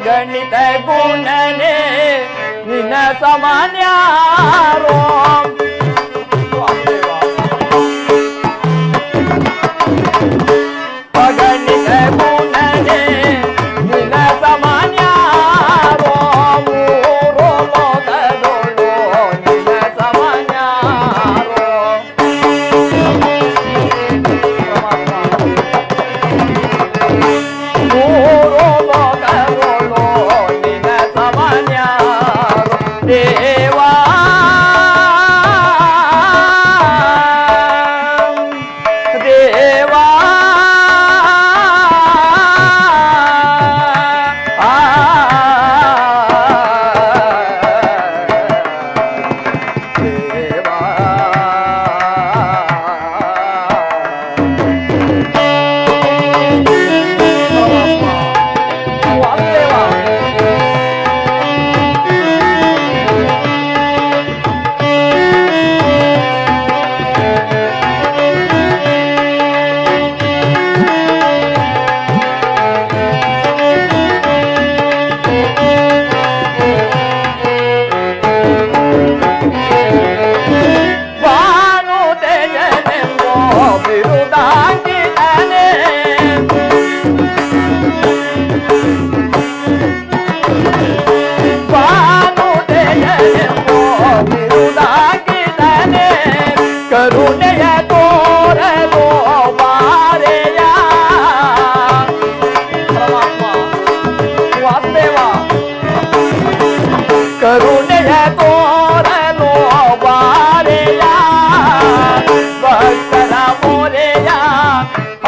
ಗಣಿತ ಗುಣನೆ ನಿನ್ನ ಸಾಮಾನ್ಯಾರೋ ಗಣಿತ ಗುಣನೆ ನಿನ್ನ ಸಾಮಾನ್ಯಾರೋ ಮೂರು ಲೋಕದೊಳು ನಿನ್ನ ಸಾಮಾನ್ಯಾರೋ ಮೂರು ಲೋಕದೊಳು ನಿನ್ನ ಸಾಮಾನ್ಯಾರೋ ದೇವಾ ದೇವಾ ಕರುಣೆಯ ತೋರಲು ಬಾರೆಯ ವಾಸುದೇವ ಕರುಣೆಯ ತೋರಲು ಬಾರೆಯ ಭಕ್ತರ ಮೊರೆಯ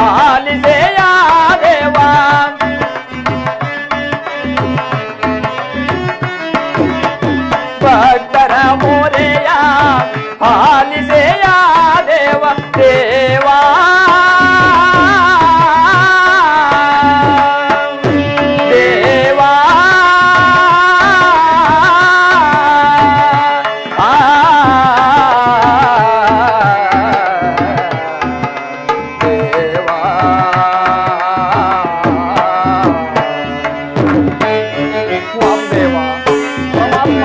ಆಲಿಸೆಯ ದೇವ ಭಕ್ತರ ಮೊರೆಯ ಆಲಿಸೆಯ ದೇವ ದೇವಾ ದೇವಾ ದೇವಾ ವಾಸುದೇವ ಪರಮಾತ್ಮ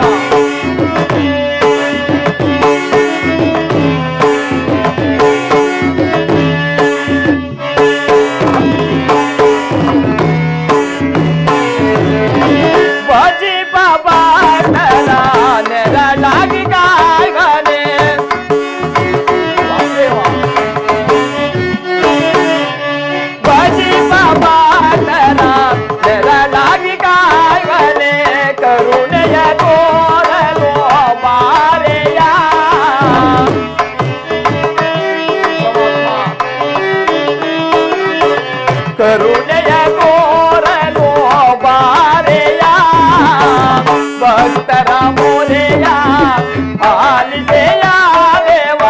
ಬಾಜಿ ಬಾಬಾ ನೆರಳಾಗಿ ಕಾಯ್ಗನೆ ಬಾಜಿ ಬಾಬಾ ನೆರಳಾಗಿ ಕಾಯ್ಗನೆ ಕರುಣೆಯ ತೋರಲು ಬಾರೆಯ ಕರುಣೆಯ ತೋರಲು ಬಾರೆಯ ಭಕ್ತರ ಮೊರೆಯ ಆಲಿಸೆಯ ದೇವ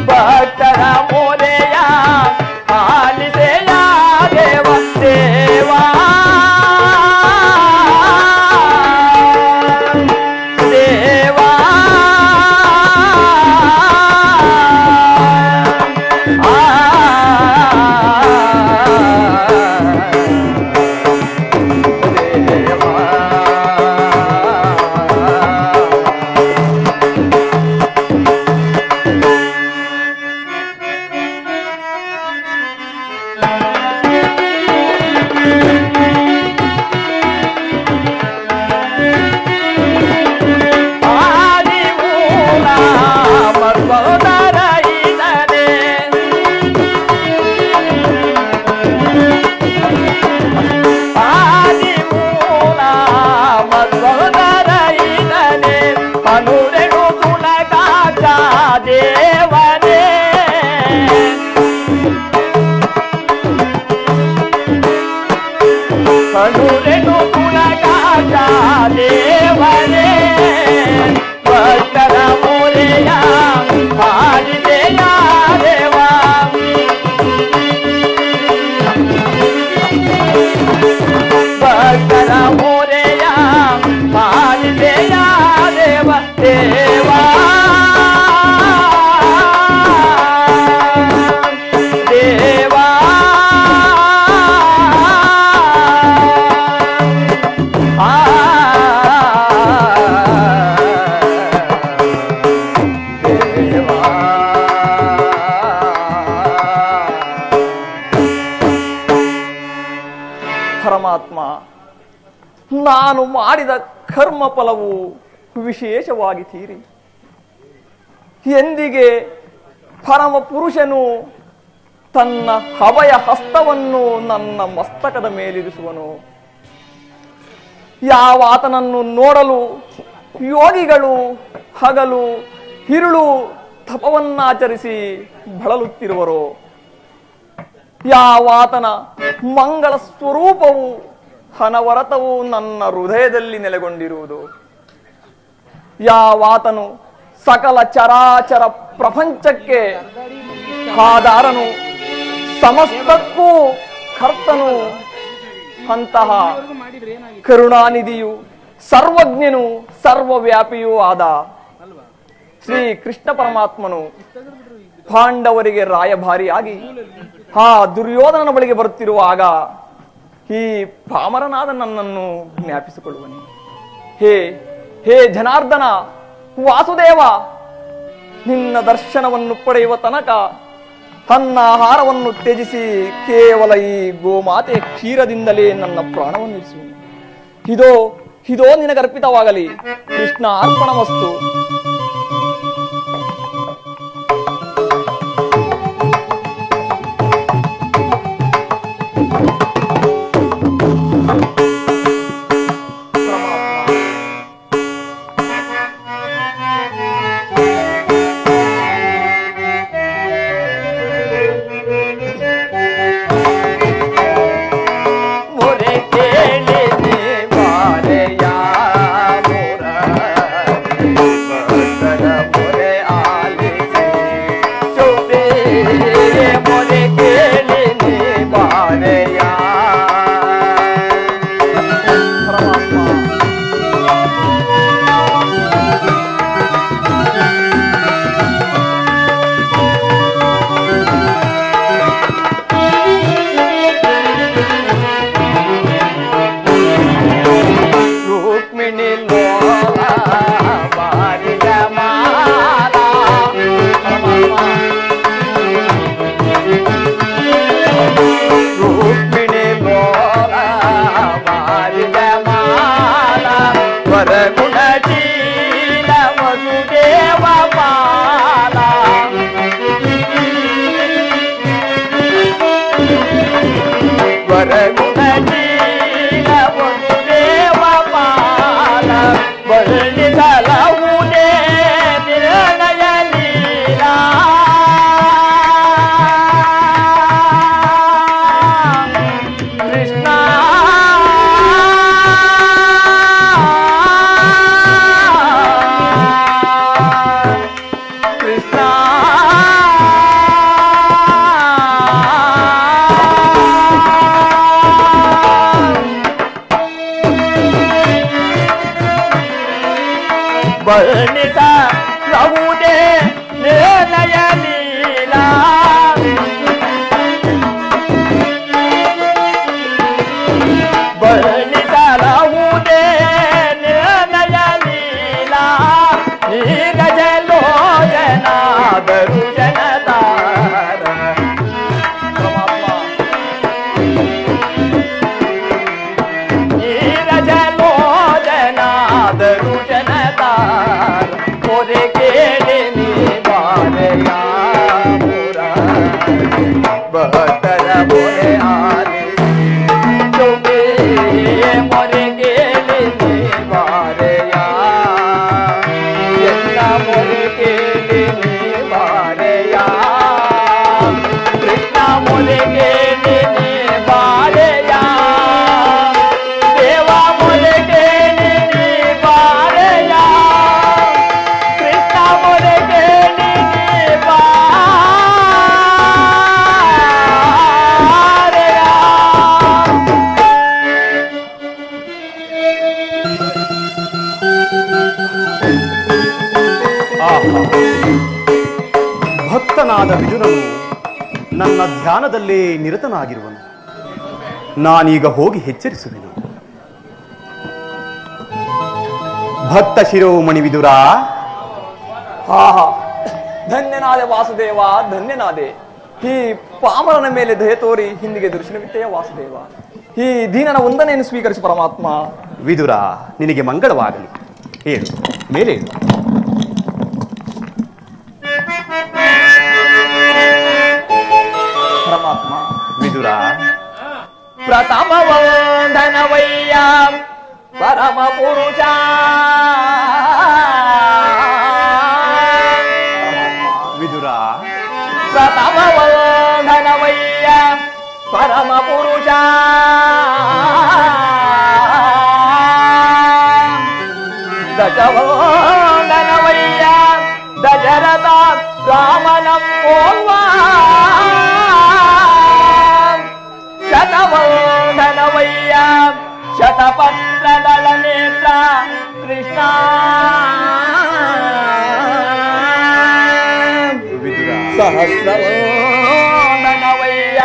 ಭಕ್ತರ ಮೊರೆಯ ಆಲಿಸೆಯ ದೇವ ದೇವಾ ದೇವಾ ಅನುರೆಡು ಗುಣಗಾಟ ದೇವನೇ ಅನುರೆಡು ಗುಣಗಾಟ ದೇವನೇ ಭಕ್ತರ ಮೊರೆಯ ಆಲಿಸೆಯ ದೇವ ಭಕ್ತರ ಮೊರೆಯ ಆಲಿಸೆಯ ದೇವ ದೇವಾ ದೇವಾ ಪರಮಾತ್ಮ, ನಾನು ಮಾಡಿದ ಕರ್ಮ ಫಲವು ವಿಶೇಷವಾಗಿ ತೀರಿ ಎಂದಿಗೆ ಪರಮ ಪುರುಷನು ತನ್ನ ಅಭಯ ಹಸ್ತವನ್ನು ನನ್ನ ಮಸ್ತಕದ ಮೇಲಿರಿಸುವನು? ಯಾವ ಆತನನ್ನು ನೋಡಲು ಯೋಗಿಗಳು ಹಗಲು ಹಿರುಳು ತಪವನ್ನಾಚರಿಸಿ ಬಳಲುತ್ತಿರುವರೋ, ಯಾವಾತನ ಮಂಗಳ ಸ್ವರೂಪವು ಅನವರತವು ನನ್ನ ಹೃದಯದಲ್ಲಿ ನೆಲೆಗೊಂಡಿರುವುದು, ಯಾವಾತನು ಸಕಲ ಚರಾಚರ ಪ್ರಪಂಚಕ್ಕೆ ಆಧಾರನು, ಸಮಸ್ತಕ್ಕೂ ಕರ್ತನು, ಅಂತಹ ಕರುಣಾನಿಧಿಯು ಸರ್ವಜ್ಞನು ಸರ್ವವ್ಯಾಪಿಯೂ ಆದ ಶ್ರೀ ಕೃಷ್ಣ ಪರಮಾತ್ಮನು ಪಾಂಡವರಿಗೆ ರಾಯಭಾರಿಯಾಗಿ ಆ ದುರ್ಯೋಧನನ ಬಳಿಗೆ ಬರುತ್ತಿರುವಾಗ ಈ ಪಾಮರನಾದ ನನ್ನನ್ನು ಜ್ಞಾಪಿಸಿಕೊಳ್ಳುವನು. ಹೇ ಹೇ ಜನಾರ್ದನ, ವಾಸುದೇವ, ನಿನ್ನ ದರ್ಶನವನ್ನು ಪಡೆಯುವ ತನಕ ತನ್ನ ಆಹಾರವನ್ನು ತ್ಯಜಿಸಿ ಕೇವಲ ಈ ಗೋಮಾತೆ ಕ್ಷೀರದಿಂದಲೇ ನನ್ನ ಪ್ರಾಣವನ್ನು ಇರಿಸುವನು. ಇದೋ ಇದೋ ನಿನಗರ್ಪಿತವಾಗಲಿ. ಕೃಷ್ಣ ಅರ್ಪಣಮಸ್ತು. ವರ್ಣಿಸ ರಹುದೇ ನಿರ್ಣಯ ಲೀಲಾ ವರ್ಣಿಸಲಹುದೇ ನಿರ್ಣಯ ಲೀಲಾ ನೀರಜಲೋಚನಾದರು ಜನತಾರ ನೀರಜಲೋಚನಾದರು ಜನತಾರ ಮೊರೆ ಕೇಳಿ ನೀ ಬಾರೆಯ ಭಕ್ತರ ಮೊರೆ ಆಲಿಸಿ ಮೊರೆ ಕೇಳಿ ನೀ ಬಾರೆಯ ಎಲ್ಲ ಮೊರೆ ಕೇಳಿ ನೀ ಬಾರೆಯ ಕೃಷ್ಣ ಮೊರೆ ಕೇಳಿ ನೀ ಬಾರೆಯ ದೇವ ಮೊರೆ ಕೇಳಿ ನೀ ಬಾರೆಯ ಕೃಷ್ಣ ಮೊರೆ ಕೇಳಿ ನೀ ಬಾರೆಯ. ಭಕ್ತನಾದ ವಿದುರನು ನನ್ನ ಧ್ಯಾನದಲ್ಲೇ ನಿರತನಾಗಿರುವನು. ನಾನೀಗ ಹೋಗಿ ಎಚ್ಚರಿಸುವೆನು. ಭಕ್ತ ಶಿರೋಮಣಿ ವಿದುರ, ಆಹಾ, ಧನ್ಯನಾದೆ ವಾಸುದೇವ, ಧನ್ಯನಾದೆ. ಈ ಪಾಮರನ ಮೇಲೆ ದಯ ತೋರಿ ಹಿಂದಿಗೆ ದರ್ಶನವಿಟ್ಟೆಯ ವಾಸುದೇವ. ಈ ದೀನನ ವಂದನೆಯನ್ನು ಸ್ವೀಕರಿಸಿ ಪರಮಾತ್ಮ. ವಿದುರ, ನಿನಗೆ ಮಂಗಳವಾಗಲಿ. ಹೇಳು, ಮೇಲೆ ಹೇಳು. ಪರಮಾತ್ಮ. ವಿದುರ, ಪ್ರಥಮ ವಂದನವಯ್ಯ ಪರಮ ಪುರುಷ. ವಿದುರ, ಪ್ರಥಮ ವಂದನವಯ್ಯ ಪರಮ ಪುರುಷ. ದಶವಂದನವಯ್ಯ ದಶರಥ ರಾಮನ ಪೋರ್ವ. ಶತವಂದನವಯ್ಯ ಶತಪತ್ರದಳ ನೇತ್ರ ಕೃಷ್ಣ. ವಿದುರ, ಸಹಸ್ರವಂದನವಯ್ಯ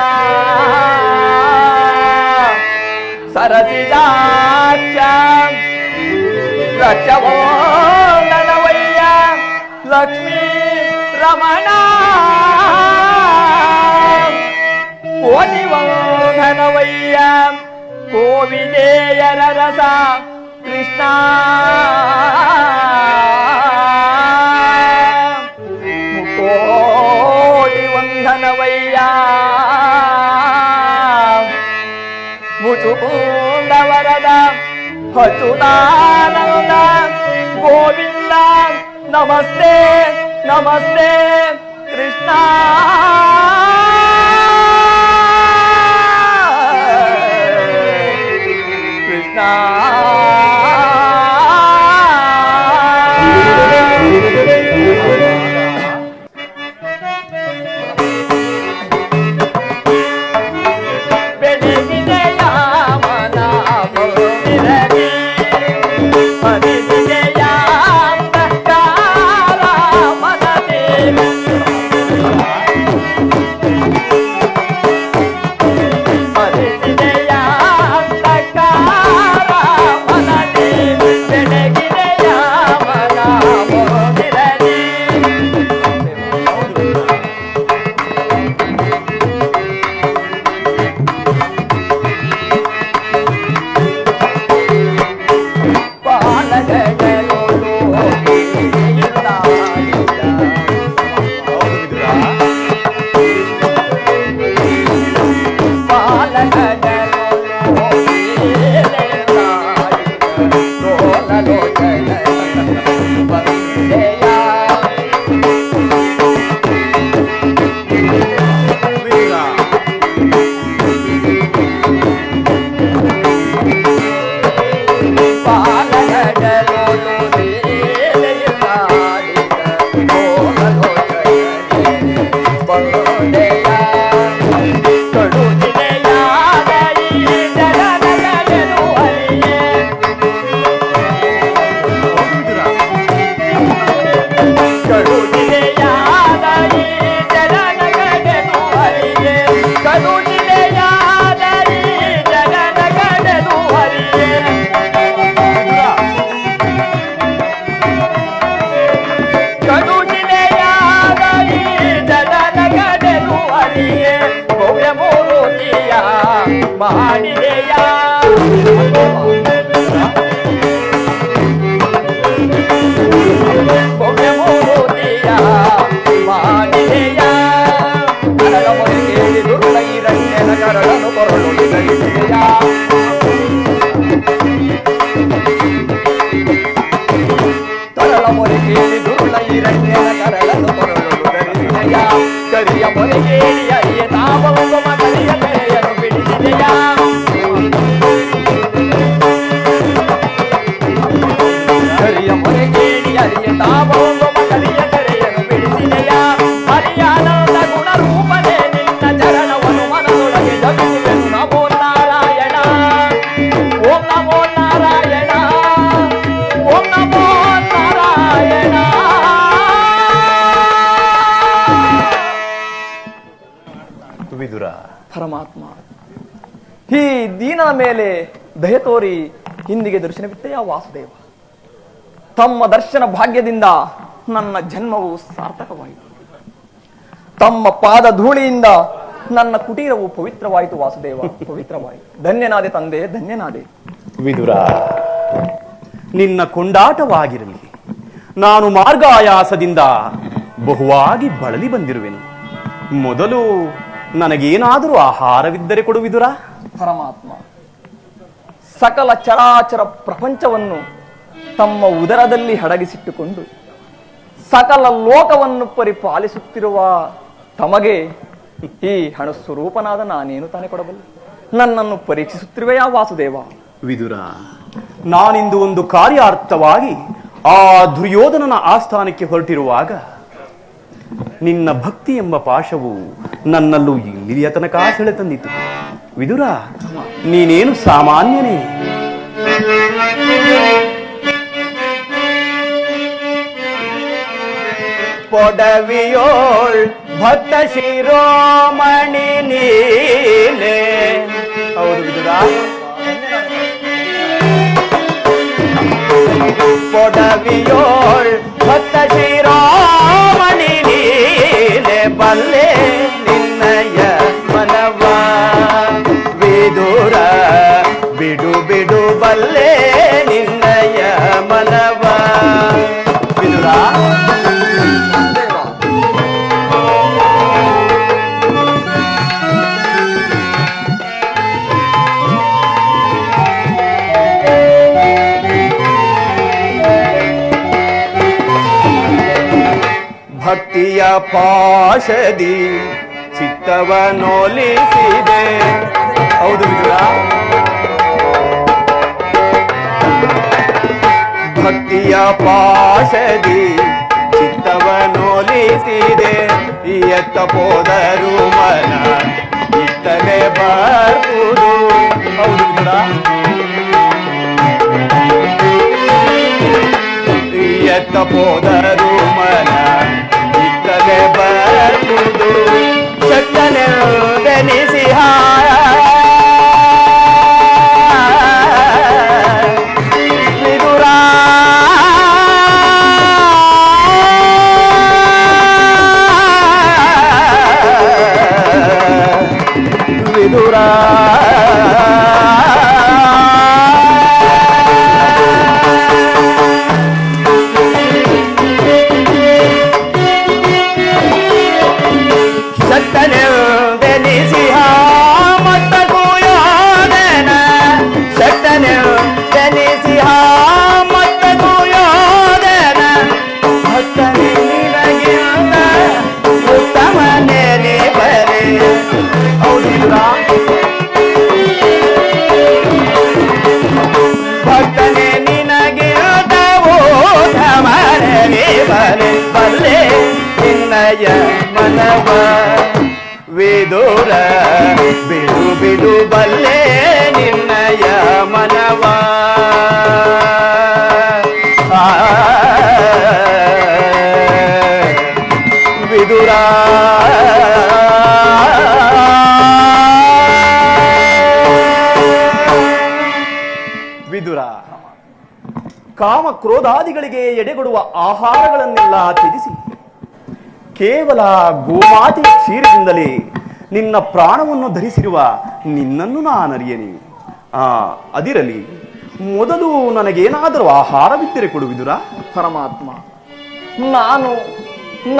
ಸರಸಿಜಾಕ್ಷ. ಲಕ್ಷವಂದನವಯ್ಯ ಲಕ್ಷ್ಮೀ ರಮಣ. ಕೋಟಿವಂದನವಯ್ಯ ಕೋವಿದೇಯರ ರಸ ಕೃಷ್ಣ. ಮುಕೋಟಿ ವಂದನವಯ್ಯ ಮುಚುಕುಂದ ವರದ ಅಚ್ಯುತಾನಂದ ಗೋವಿಂದ. ನಮಸ್ತೆ ನಮಸ್ತೆ ಕೃಷ್ಣ. ಕೃಷ್ಣ ಮಾಡಿದೆಯ ಭವ್ಯ ಮೂರ್ತಿಯ ಮಾಡಿದೆಯ ಕರಗ ಮೊರೆಗೆ ದುರ್ಲೈರಣ್ಯನ ಕರಳನು ಕೊರಳುಳಿದೆಯ ಕರಳ ಮೊರೆಗೇಳಿ ದುರ್ಲೈರಣ್ಯನ ಕರಳನು ಕೊರಳುಳಿದೆಯ ಕರಿಯ ಮೊರೆಗೇಳಿ ಅರಿಯ ತಾಪವ ಮಗಲಿಯ ಕರೆಯನು ಬಿಡಿಸಿದೆಯ ಕರಿಯ ಮೊರೆಗೇಳಿ ಅರಿಯ ತಾಪವ ಮಗಲಿಯ ಕರೆಯನು ಬಿಡಿಸಿದೆಯ ಹರಿಯಾನಂದ ಗುಣರೂಪನೇ ನಿನ್ನ ಚರಣವನ್ನು ಮನದೊಳಗೆ ಜಪಿಸುವೆನು ನಮೋ ನಾರಾಯಣ ಓಂ ನಮೋ ನಾರಾಯಣ ಓಂ ನಮೋ ನಾರಾಯಣ. ವಿದುರ, ಪರಮಾತ್ಮ ಈ ದೀನನ ಮೇಲೆ ದಯ ತೋರಿ ಹಿಂದಿಗೆ ದರ್ಶನವಿತ್ತೆಯ ವಾಸುದೇವ. ತಮ್ಮ ದರ್ಶನ ಭಾಗ್ಯದಿಂದ ನನ್ನ ಜನ್ಮವು ಸಾರ್ಥಕವಾಯಿತು. ತಮ್ಮ ಪಾದ ಧೂಳಿಯಿಂದ ನನ್ನ ಕುಟೀರವು ಪವಿತ್ರವಾಯಿತು ವಾಸುದೇವ, ಪವಿತ್ರವಾಯಿತು. ಧನ್ಯನಾದೆ ತಂದೆ, ಧನ್ಯನಾದೆ. ವಿದುರ, ನಿನ್ನ ಕೊಂಡಾಟವಾಗಿರಲಿ. ನಾನು ಮಾರ್ಗಾಯಾಸದಿಂದ ಬಹುವಾಗಿ ಬಳಲಿ ಬಂದಿರುವೆನು. ಮೊದಲು ನನಗೇನಾದರೂ ಆಹಾರವಿದ್ದರೆ ಕೊಡು ವಿದುರ. ಪರಮಾತ್ಮ ಸಕಲ ಚರಾಚರ ಪ್ರಪಂಚವನ್ನು ತಮ್ಮ ಉದರದಲ್ಲಿ ಅಡಗಿಸಿಟ್ಟುಕೊಂಡು ಸಕಲ ಲೋಕವನ್ನು ಪರಿಪಾಲಿಸುತ್ತಿರುವ ತಮಗೆ ಈ ಹಣ ಸ್ವರೂಪನಾದ ನಾನೇನು ತಾನೇ ಕೊಡಬಲ್ಲೆ? ನನ್ನನ್ನು ಪರೀಕ್ಷಿಸುತ್ತಿರುವೆಯಾ ವಾಸುದೇವ? ವಿದುರ, ನಾನಿಂದು ಒಂದು ಕಾರ್ಯಾರ್ಥವಾಗಿ ಆ ದುರ್ಯೋಧನನ ಆಸ್ಥಾನಕ್ಕೆ ಹೊರಟಿರುವಾಗ ನಿನ್ನ ಭಕ್ತಿ ಎಂಬ ಪಾಶವು ನನ್ನಲ್ಲೂ ಇಲ್ಲಿಯ ತನಕ ಸೆಳೆತಂದಿತು. ವಿದುರ, ನೀನೇನು ಸಾಮಾನ್ಯನೇ? ಪೊಡವಿಯೋಳ್ ಭಕ್ತ ಶಿರೋಮಣಿ ನೀನೆ. ಹೌದು ವಿದುರ. ಪೊಡವಿಯೋಳ್ ಭಕ್ತ ಶಿರೋಮಣಿ ನೀನೆ. ಬಲ್ಲೆ ನಿನ್ನಯ ಮನವ ವಿದುರ, ಬಿಡು ಬಿಡು ಬಲ್ಲೆ ನಿನ್ನಯ ಮನವ. ವಿದುರ, ಭಕ್ತಿಯ ಪಾಶದಿ ಚಿತ್ತವನೊಲಿಸಿದೆ. ಹೌದು ವಿದುರ. ಭಕ್ತಿಯ ಪಾಶದಿ ಚಿತ್ತವನೊಲಿಸಿದೆ. ಎತ್ತ ಹೋದರು ಮನ ಇತ್ತಲೇ ಬರ್ಬೋದು. ಹೌದು ವಿದುರ. ಎತ್ತ ಹೋದರು ಮನ ಇತ್ತಲೇ ಬರ್ಬೋದು. ಚಟ್ಟನೆನಿಸಿ ವಿದುರ, ವಿದುರ ಭಕ್ತನೆ ನಿನಗೆ ಬಲ್ಲೆ ನಿನ್ನಯ ಮನವ. ವಿದುರ, ಬಿಡು ಬಿಡು ಬಲ್ಲೆ ನಿನ್ನಯ ಮನವ. ವಿದುರ, ವಿದುರ, ಕಾಮ ಕ್ರೋಧಾದಿಗಳಿಗೆ ಎಡೆಗೊಡುವ ಆಹಾರಗಳನ್ನೆಲ್ಲ ತ್ಯಜಿಸಿ ಕೇವಲ ಗೋಮಾತೆ ಕ್ಷೀರದಿಂದಲೇ ನಿನ್ನ ಪ್ರಾಣವನ್ನು ಧರಿಸಿರುವ ನಿನ್ನನ್ನು ನಾನರಿಯನೆ. ಅದಿರಲಿ, ಮೊದಲು ನನಗೇನಾದರೂ ಆಹಾರವಿದ್ದರೆ ಕೊಡು ವಿದುರ. ಪರಮಾತ್ಮ, ನಾನು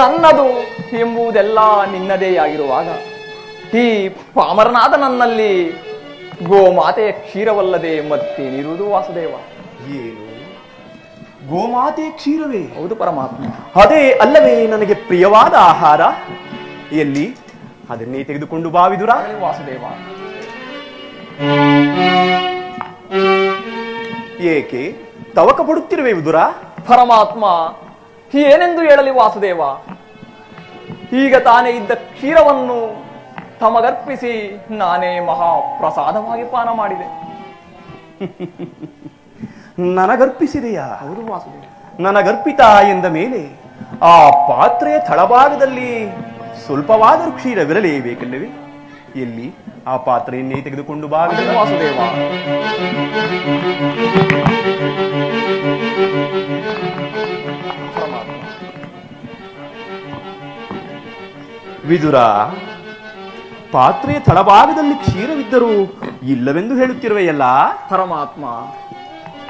ನನ್ನದು ಎಂಬುದೆಲ್ಲ ನಿನ್ನದೇ ಆಗಿರುವಾಗ ಈ ಪಾಮರನಾದ ನನ್ನಲ್ಲಿ ಗೋಮಾತೆಯ ಕ್ಷೀರವಲ್ಲದೆ ಮತ್ತೇನಿರುವುದು ವಾಸುದೇವ? ಏನು, ಗೋಮಾತೆ ಕ್ಷೀರವೇ? ಹೌದು ಪರಮಾತ್ಮ. ಅದೇ ಅಲ್ಲವೇ ನನಗೆ ಪ್ರಿಯವಾದ ಆಹಾರ? ಎಲ್ಲಿ, ಅದನ್ನೇ ತೆಗೆದುಕೊಂಡು ಬಾ ವಿದುರ. ವಾಸುದೇವ, ಏಕೆ ತವಕ ಪಡುತ್ತಿರುವೆ ವಿದುರ? ಪರಮಾತ್ಮ, ಏನೆಂದು ಹೇಳಲಿ ವಾಸುದೇವ? ಈಗ ತಾನೇ ಇದ್ದ ಕ್ಷೀರವನ್ನು ತಮಗರ್ಪಿಸಿ ನಾನೇ ಮಹಾಪ್ರಸಾದವಾಗಿ ಪಾನ ಮಾಡಿದೆ. ನನಗರ್ಪಿಸಿದೆಯಾ? ಹೌದು ವಾಸುದೇವ. ನನಗರ್ಪಿತ ಎಂದ ಮೇಲೆ ಆ ಪಾತ್ರೆಯ ತಳಭಾಗದಲ್ಲಿ ಸ್ವಲ್ಪವಾದರೂ ಕ್ಷೀರವಿರಲೇಬೇಕಲ್ಲವೇ? ಎಲ್ಲಿ, ಆ ಪಾತ್ರೆಯನ್ನೇ ತೆಗೆದುಕೊಂಡು ಬಾ ವಾಸುದೇವ. ವಿದುರ, ಪಾತ್ರೆಯ ತಳಭಾಗದಲ್ಲಿ ಕ್ಷೀರವಿದ್ದರೂ ಇಲ್ಲವೆಂದು ಹೇಳುತ್ತಿರುವೆಯಲ್ಲ? ಪರಮಾತ್ಮ,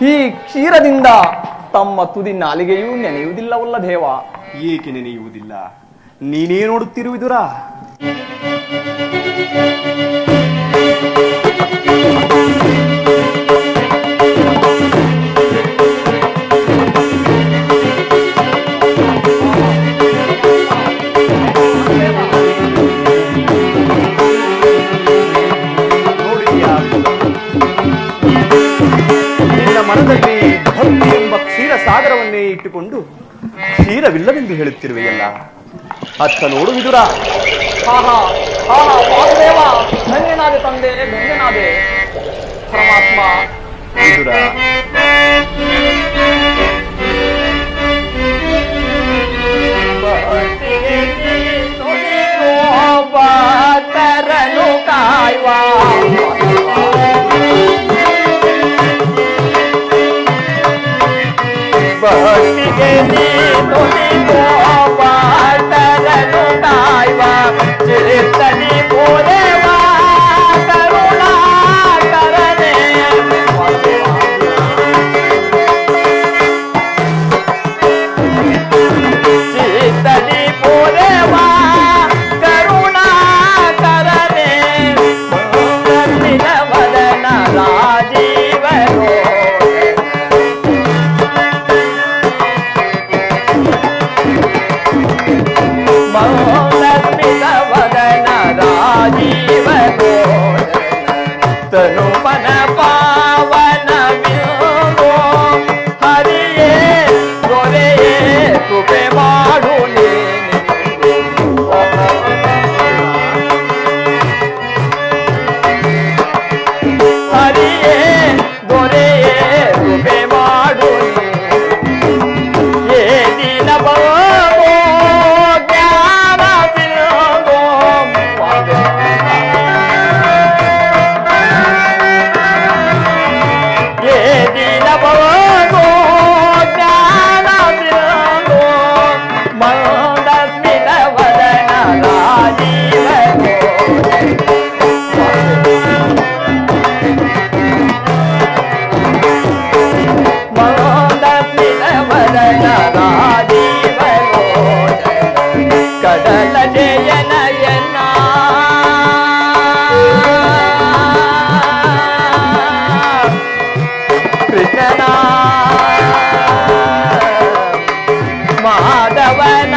ಈ ಕ್ಷೀರದಿಂದ ತಮ್ಮ ತುದಿ ನಾಲಿಗೆಯೂ ನೆನೆಯುವುದಿಲ್ಲವಲ್ಲ ದೇವ. ಏಕೆ ನೆನೆಯುವುದಿಲ್ಲ? ನೀನೇ ನೋಡುತ್ತಿರುವುದುರಾ? ನಿನ್ನ ಮನದಲ್ಲಿ ಭಕ್ತಿ ಎಂಬ ಕ್ಷೀರ ಸಾಗರವನ್ನೇ ಇಟ್ಟುಕೊಂಡು ಕ್ಷೀರವಿಲ್ಲವೆಂದು ಹೇಳುತ್ತಿರುವೆಯಲ್ಲ, ಅತ್ತ ನೋಡು ವಿದುರ. ಆಹಾ ಆಹಾ ವಾಸುದೇವ, ಧನ್ಯನಾದೆ ತಂದೆ, ಧನ್ಯನಾದೆ. ಪರಮಾತ್ಮ, ವಿದುರ, ತರನು ಕಾಯುವ ಭಕ್ತಿಗೆ ನೀನು ತರನು ಕಾಯುವ ಚಿತ್ತನಿ ಪೂರೆವ ಕರುಣಾಕರನೇ. ಚಿತ್ತನಿ ಪೂರೆವ ಕರುಣಾಕರನೇ. ವದನ ರಾಜೀವರೋ ವದನ ರಾಜೀವರೋ ತನು ಮನ ಪಾವನ ವಿಂದೋ ಹರಿಯೇ ದೊರೆಯೇ ಕೃಪೆ ಮಾಡು ಹರಿಯೇ ದೊರೆಯೇ ಕೃಪೆ ಮಾಡು ಏ ದಿನ ಬರೋ ಜ್ಞಾನ ಸಿಂಧೋ ಏ ದಿನ ಬರೋ ಜ್ಞಾನ ಸಿಂಧೋ ಮಂದಸ್ಮಿತ ವದನ ರಾಜೀವರೋ ವದನ ರಾಜೀವರೋ ಕಡಲ ಜಯನಯನ ಕೃಷ್ಣನ ಮಾಧವನ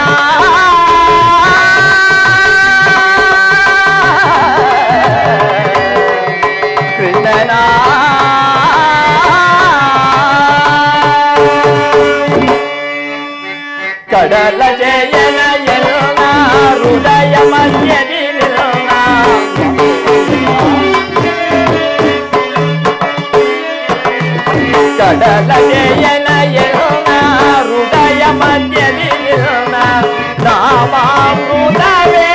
ಕೃಷ್ಣನ ಕಡಲ ಜಯನ ಎನ್ನ ಹೃದಯ ಮಧ್ಯದಿ ನಿನ್ನ ಕಡಲ ಜಯನ ಎನ್ನ ಹೃದಯ ಮಧ್ಯದಿ ನಿನ್ನ ನಾಮಾಮೃತವೇ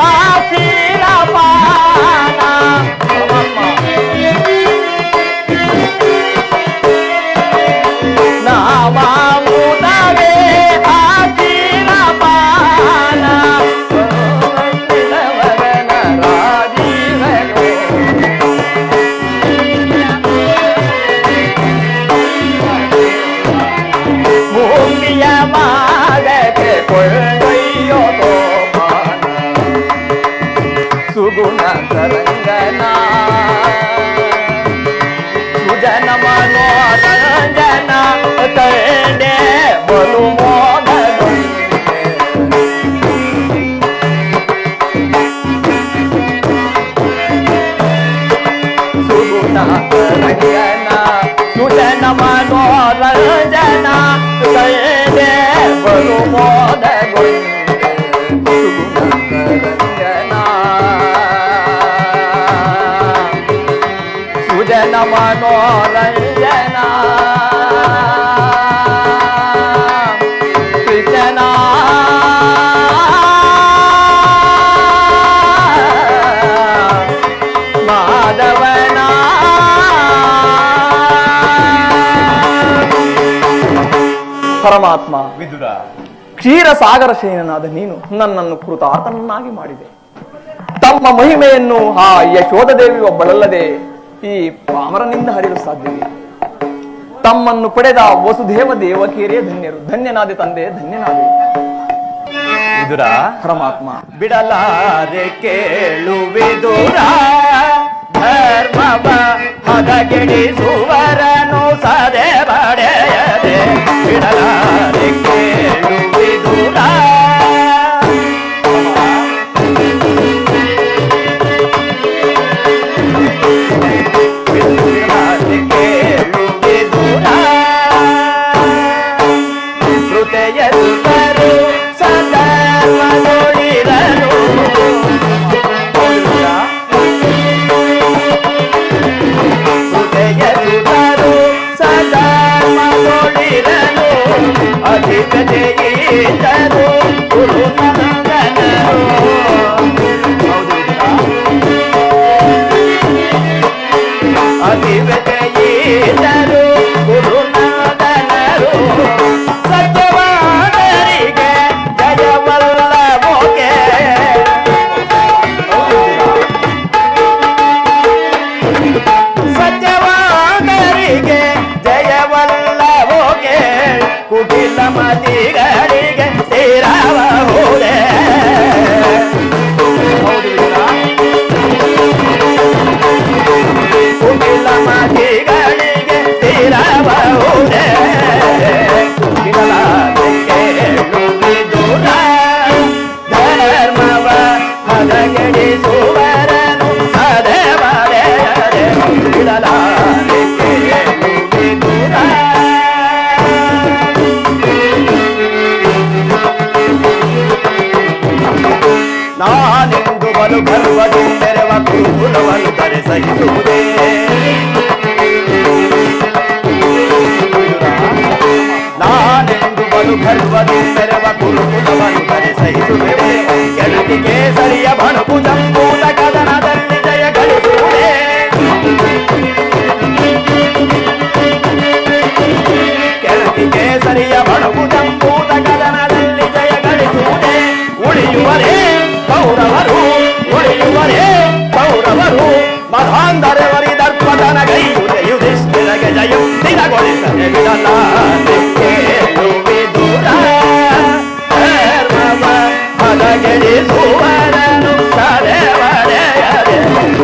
ಹಾಕಿರ ಪಾನ. ನಾಮಾಮೃತವೇ ಹಾಕಿರ ಪಾನ. ವದನ ರಾಜೀವರೋ ಭೂಮಿಯ ಮಾಡಕ್ಕೆ ಕೊಳ್ಳೊಯ್ಯೋ ಸೋಪಾನ ಸುಗುಣ ತರಂಗನ ಸುಜನ ಮನೋರಂಜನ ತಂಡೆ ಬಲು ಮೋದಗೊಂಡೆ ಸುಗುಣ ತರಂಗನ ಸುಜನ ಮನೋರಂಜನ ತಂಡೆ ಬಲು ಮೋದಗೊಂಡೆ ಸುಗುಣ ತರಂಗನ ಸುಜನ ಮನೋರಂಜನ ಕೃಷ್ಣನ ಮಾಧವನ ಪರಮಾತ್ಮ, ವಿದುರ, ಕ್ಷೀರ ಸಾಗರ ಶಯನನಾದ ನೀನು ನನ್ನನ್ನು ಕೃತಾರ್ಥನನ್ನಾಗಿ ಮಾಡಿದೆ. ತಮ್ಮ ಮಹಿಮೆಯನ್ನು ಆ ಯಶೋಧದೇವಿ ಒಬ್ಬಳಲ್ಲದೆ ಈ ಪಾಮರನಿಂದ ಹರಿಯಲು ಸಾಧ್ಯವಿಲ್ಲ. ತಮ್ಮನ್ನು ಪಡೆದ ವಸುದೇವ ದೇವಕಿಯರೇ ಧನ್ಯರು. ಧನ್ಯನಾದೆ ತಂದೆ, ಧನ್ಯನಾದೆ. ವಿದುರ, ಪರಮಾತ್ಮ ಬಿಡಲಾರೆ ಕೇಳು ವಿದುರ, ಧರ್ಮವ ಹದಗೆಡಿಸುವರನು ಸದೆ ಬಡೆಯದೆ. ಬಿಡಲಾರೆ ಕೇಳು ವಿದುರ, ಬಿಡಲಾರೆ ಕೇಳು ವಿದುರ, ಹೃದಯ ಸುತರು ಸದರ್ಮದೊಳಿರಲು. ಹೃದಯ ಸುತರು ಸದರ್ಮದೊಳಿರಲು, ಅಧಿಪತಿಯಿದ್ದರು ಗುರುನಂದನರು. ಅಧಿಪತಿಯಿದ್ದರು ಗುರುನಂದನರು, ಸತ್ಯವಾದರಿಗೆ ಜಯವಲ್ಲವೋಗೆ. ಸತ್ಯವಾದರಿಗೆ ಜಯವಲ್ಲವೋಗೆ, ಕುಟಿಲ ಮತಿಗಳಿಗೆ ಸ್ಥಿರವಹುದೇ. ಕುಟಿಲ ಮತಿಗಳಿಗೆ ಸ್ಥಿರವಹುದೇ. ಬಿಡಲಾರೆ ಕೇಳು ವಿದುರ, ಧರ್ಮವ ಹದಗೆಡಿಸುವರನು ಸದೆ ಬಡೆಯದೆ. ಬಿಡಲಾರೆ ಕೇಳು ವಿದುರ. ನಾನೆಂದು ಬಲು ಗರ್ವದಿಂದೆರವ ಗುರುಕುಲವನ್ನು ಧರಿಸಹಿಸುವುದೇ. ನಾನೆಂದು ಬಲು ಗರ್ವದಿಂದೆರವ ಗುರುಕುಲವನ್ನು ಧರಿಸಹಿಸುವುದೇ. ಕೆಳತಿಗೆ ಸರಿಯ ಬಣಕು ಜಂಬೂತ ಕದನದಲ್ಲಿ ಜಯ ಗಳಿಸುವುದೇ. ಕೆಳತಿಗೆ ಸರಿಯ ಬಣಕು ಜಂಬೂತ ಕದನದಲ್ಲಿ ಜಯ ಗಳಿಸುವುದೇ. ಉಳಿಯುವರೇ ಕೌರವರು, ಉಳಿಯುವರೇ ಕೌರವರು, ಮಧಾಂಧರವರಿ ದರ್ಪದನ ಗೈಯುದೆ. ಯುಧಿಷ್ಠಿರಗೆ ಜಯ ಸ್ಥಿರಗೊಳಿಸದೆ. ಬಿಡಲಾರೆ ಕೇಳು ವಿದುರ, ಧರ್ಮವ ಹದಗೆಡಿಸುವರನು ಸದೆ ಬಡೆಯದೆ.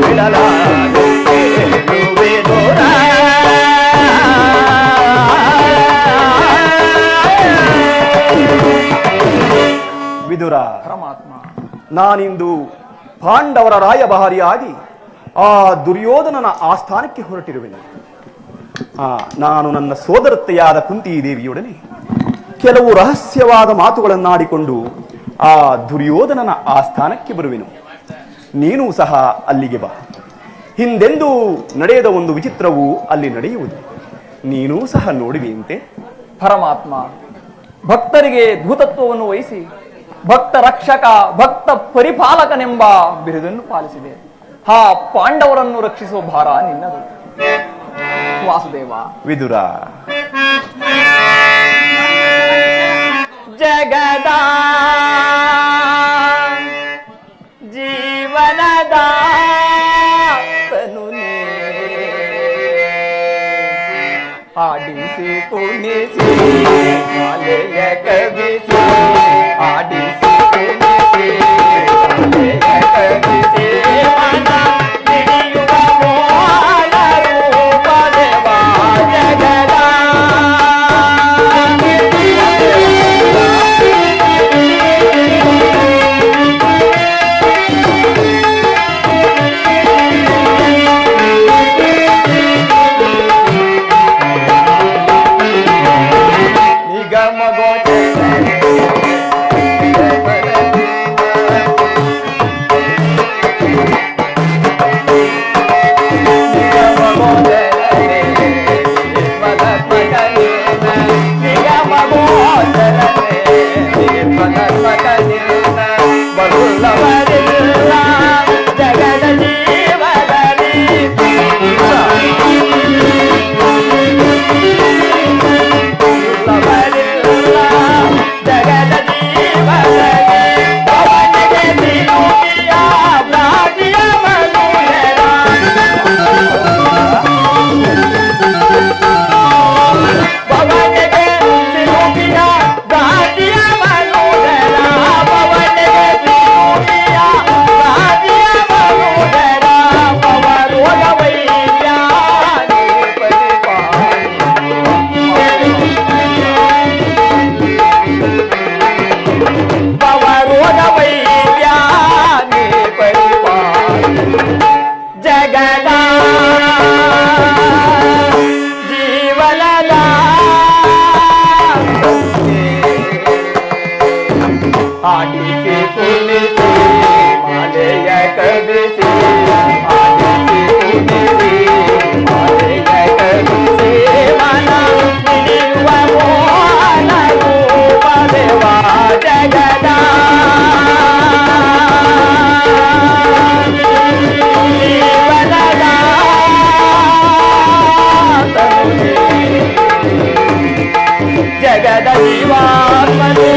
ಬಿಡಲಾರೆ ಕೇಳು ವಿದುರ. ವಿದುರ, ಪರಮಾತ್ಮ ನಾನಿಂದು ಪಾಂಡವರ ರಾಯಭಾರಿಯಾಗಿ ಆ ದುರ್ಯೋಧನನ ಆಸ್ಥಾನಕ್ಕೆ ಹೊರಟಿರುವೆನು. ನಾನು ನನ್ನ ಸೋದರತ್ತೆಯಾದ ಕುಂತಿದೇವಿಯೊಡನೆ ಕೆಲವು ರಹಸ್ಯವಾದ ಮಾತುಗಳನ್ನಾಡಿಕೊಂಡು ಆ ದುರ್ಯೋಧನನ ಆಸ್ಥಾನಕ್ಕೆ ಬರುವೆನು. ನೀನು ಸಹ ಅಲ್ಲಿಗೆ ಬಾ. ಹಿಂದೆಂದೂ ನಡೆಯದ ಒಂದು ವಿಚಿತ್ರವು ಅಲ್ಲಿ ನಡೆಯುವುದು. ನೀನೂ ಸಹ ನೋಡುವೆಯಂತೆ. ಪರಮಾತ್ಮ ಭಕ್ತರಿಗೆ ಭೂತತ್ವವನ್ನು ವಹಿಸಿ ಭಕ್ತ ರಕ್ಷಕ, ಭಕ್ತ ಪರಿಪಾಲಕನೆಂಬ ಬಿರುದನ್ನು ಪಾಲಿಸಿದೆ. ಆ ಪಾಂಡವರನ್ನು ರಕ್ಷಿಸುವ ಭಾರ ನಿನ್ನದು ವಾಸುದೇವ. ವಿದುರ, ಜಗದ ಜೀವನದ ತನು ಆಡಿಸಿ ಕುಣಿಸಿ ಮಾಲೆಯ ಕವಿಸಿ, ಆಡಿಸಿ ಕುಣಿಸಿ ಮಾಲೆಯ ಕವಿಸಿ, ಮನ ಹಿಡಿಯುವ ಮೋಹನ ರೂಪ ದೇವ ಜಗದ. ಮುಡಿಸಿ ಆಡಿಸಿ ಕುಣಿಸಿ ಮಾತೆಯ ಕರುಣಿಸಿ ಮನ ಮಿಡಿಯುವ ಮೋಹನ ರೂಪ ದೇವ ಜಗದ ಜಗದ ಜೀವಾತ್ಮನೇ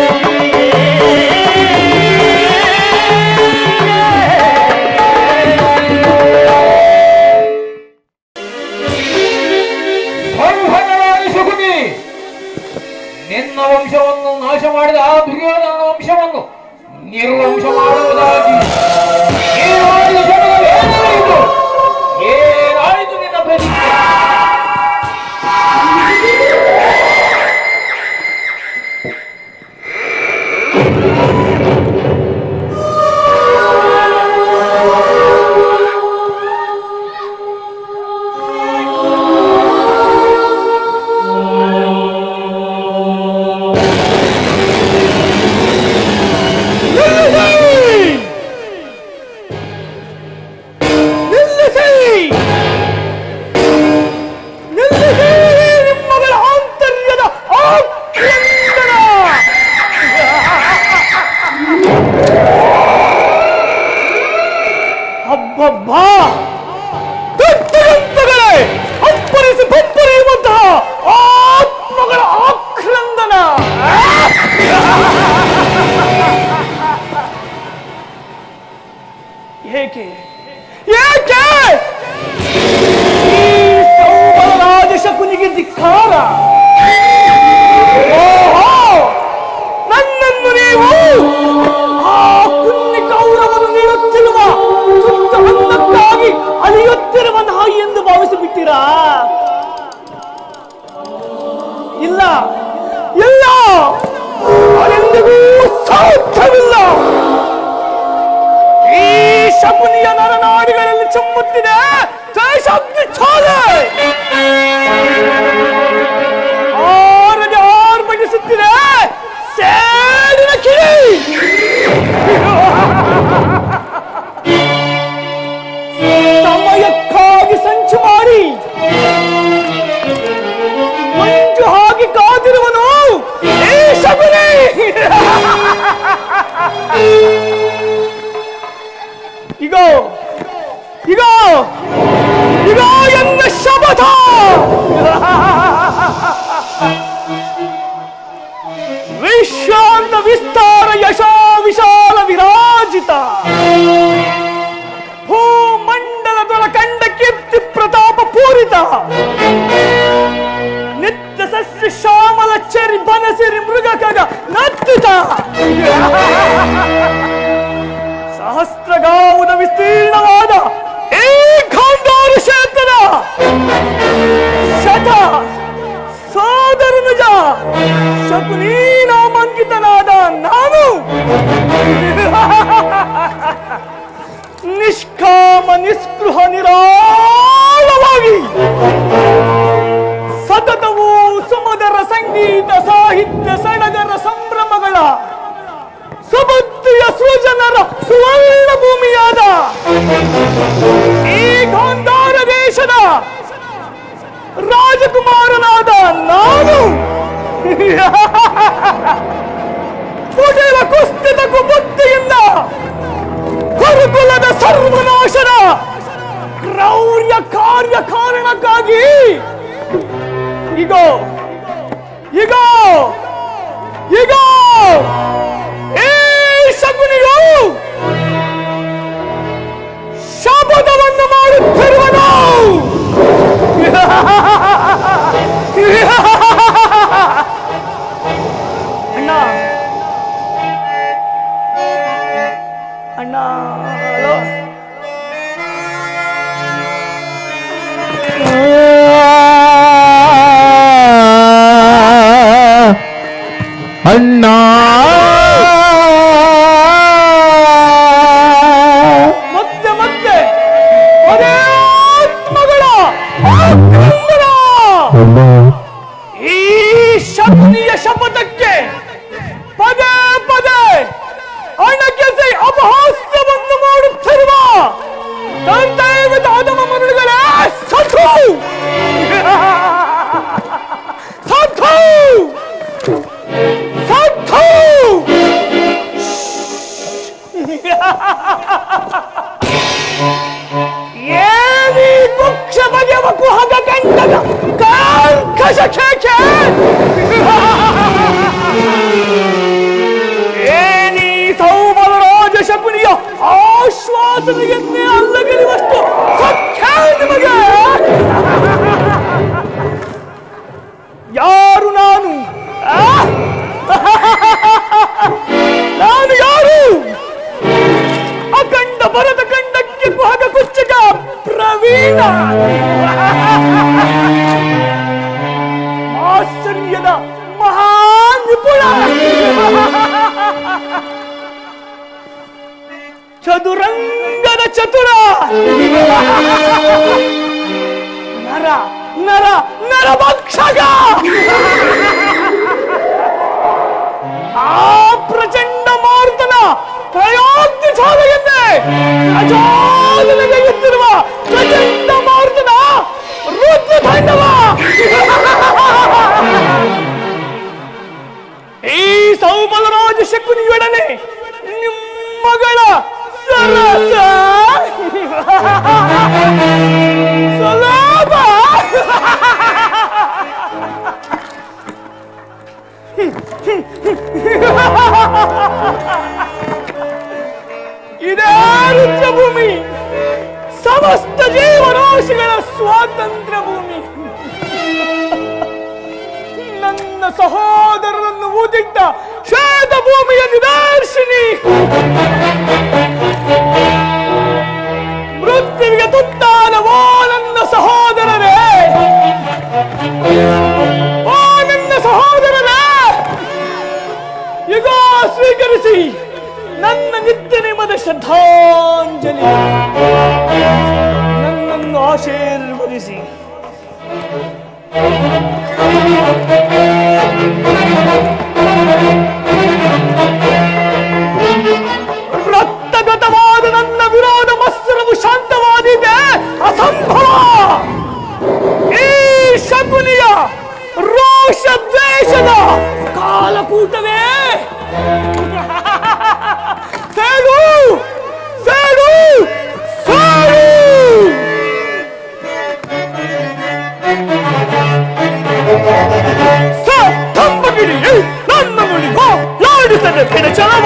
ನಿನ್ನ ವಂಶವನ್ನು ನಾಶ ಮಾಡಿದ ಆ ದುರ್ಯೋಧನ ವಂಶವನ್ನು ನಿರ್ವಂಶ ಮಾಡುವುದಾಗಿ ಏನಾಯಿತು ನಿನ್ನ ಪ್ರತಿಜ್ಞೆ? ಅಪ್ಪರಿಸಿ ಬಪ್ಪರಿಯುವಂತಹ ಆತ್ಮಗಳ ಆಕ್ರಂದನ. ಏಕೆ ಏಕೆ ಈ ಸೌಭರಾಜ ಶಕುನಿಗೆ ಧಿಕ್ಕಾರ? ಓಹೋ, ನನ್ನನ್ನು ನೀವು ಆ ಕುನ್ನಿ ಕೌರವರು ನೀಡುತ್ತಿರುವ ಶುದ್ಧ ಅನ್ನಕ್ಕಾಗಿ ಅಲಿಯುತ್ತಿರುವ ನಾಯಿ ಎಂದು ಭಾವಿಸಿಬಿಟ್ಟಿರಾ? ಇಲ್ಲ ಇಲ್ಲ, ಅದೆಂದಿಗೂ ಸಾಧ್ಯವಿಲ್ಲ. ಈ ಶಕುನಿಯ ನರನಾಡಿಗಳಲ್ಲಿ ಚಮ್ಮುತ್ತಿದೆ ದೇಶಾಗ್ನಿ ಜ್ವಾಲೆ. ಆರದೆ ಆರ್ಭಟಿಸುತ್ತಿದೆ ಸೇಡಿನ ಕಿಡಿ. ಸಮಯಕ್ಕಾಗಿ ಸಂಚು ಮಾಡಿ ಮಂಜು ಹಾಕಿ ಕಾದಿರುವನು ಈ ಶಕುನಿ. ಇಗೋ ಇಗೋ ಇಗೋ ಎನ್ನ ಶಪಥ. ವಿಶ್ರಾಂತ ವಿಸ್ತಾರ ಯಶೋ ವಿಶಾಲ ವಿರಾಜಿತ ಭೂಮಂಡಲದೊಳ ಕಂಡ ಕೀರ್ತಿ ಪ್ರತಾಪ ಪೂರಿತ ನಿತ್ಯ ಸಸ್ಯ ಶ್ಯಾಮಲ ಚರಿ ಬನಸಿರಿ ಮೃಗಕಗ ನತ್ತಿತ ಸಹಸ್ರಗಾಮದ ವಿಸ್ತೀರ್ಣವಾದ ಈ ಗಾಂಧಾರ ಕ್ಷೇತ್ರದ ಶತ ಸೋದರನುಜ ಶಕುನಿ ನಾಮಾಂಕಿತನಾದ ನಾನು ನಿಷ್ಕಾಮ ನಿಸ್ಪೃಹ ನಿರಾಳವಾಗಿ ಸತತವೂ ಸುಮಧುರ ಸಂಗೀತ ಸಾಹಿತ್ಯ ಸಡಗರ ಸಂಭ್ರಮಗಳ ಸುಬುದ್ಧಿಯ ಸುಜನರ ಸುವರ್ಣ ಭೂಮಿಯಾದ ಈ ಗಾಂಧಾರ ದೇಶದ ರಾಜಕುಮಾರನಾದ ನಾನು ಪುಟಿಲ ಕುಸ್ತಿತ ಕುಬುದ್ಧಿಯಿಂದ ಗುರುಕುಲದ ಸರ್ವನಾಶನ ಕ್ರೌರ್ಯ ಕಾರ್ಯ ಕಾರಣಕ್ಕಾಗಿ ಇಗೋ ಇಗೋ ಇಗೋ ಈ ಶಕುನಿಯು ಶಪಥವನ್ನು ಮಾಡುತ್ತಿರುವನು. ಅಣ್ಣ ಅಣ್ಣ ಹಲೋ. ಅಣ್ಣ ಮತ್ತೆ ಮತ್ತೆ ಅದೇ ಆತ್ಮಗಳ ಈ ಶಕುನಿಯ ಶಪಥಕ್ಕೆ ಪದೇ ಪದೇ ಅಣಕೆಸಿ ಅಪಹಾಸ್ಯವನ್ನು ಮಾಡುತ್ತಿರುವ ನರ ನರ ನರಭಕ್ಷಕ! ಆ ಪ್ರಚಂಡ ಮಾರುತನ ತ್ರಯೋಕ್ತಿ ಚಾಲೆಯನ್ನೇ ಅಜಾಲನೆಗೆಯುತ್ತಿರುವ ಪ್ರಚಂಡ ಮಾರುತನ ರುದ್ರ ತಾಂಡವ! ಈ ಸೌಬಲರಾಜ ಶಕುನಿಯೊಡನೆ ನಿಮ್ಮಗಳ ಸರಸ ಸುಲಭ! ಇದೇ ರುದ್ರಭೂಮಿ, ಸಮಸ್ತ ಜೀವರಾಶಿಗಳ ಸ್ವಾತಂತ್ರ್ಯ ಭೂಮಿ. ನನ್ನ ಸಹೋದರರನ್ನು ಊದಿಟ್ಟ ಶ್ವೇತ ಭೂಮಿಯ ನಿದರ್ಶಿನಿ. ಮೃತ್ಯುವಿಗೆ ತುತ್ತಾದವೋ ನನ್ನ ಸಹೋದರರೇ, ಓ ನನ್ನ ಸಹೋದರರೇ, ಈಗ ಸ್ವೀಕರಿಸಿ ನನ್ನ ನಿತ್ಯ ನಿಮದ ಶ್ರದ್ಧಾಂಜಲಿ. ನನ್ನನ್ನು ಆಶೀರ್ವದಿಸಿ. ರಕ್ತಗತವಾದ ನನ್ನ ವಿರೋಧ ಮತ್ಸರವು ಶಾಂತವಾದಿದೆ ಅಸಂಭವ. ಈ ಶಕುನಿಯ ರೋಷ ದ್ವೇಷದ ಕಾಲಕೂಟವೇ ಸೇಡು ಸೇಡು ಸೇಡು. ತಂಬಗಿರಿ ನನ್ನ ಮುಳಿಗೋ ಲಾಡಿಸದೆ ಬಿಡಚಲವ.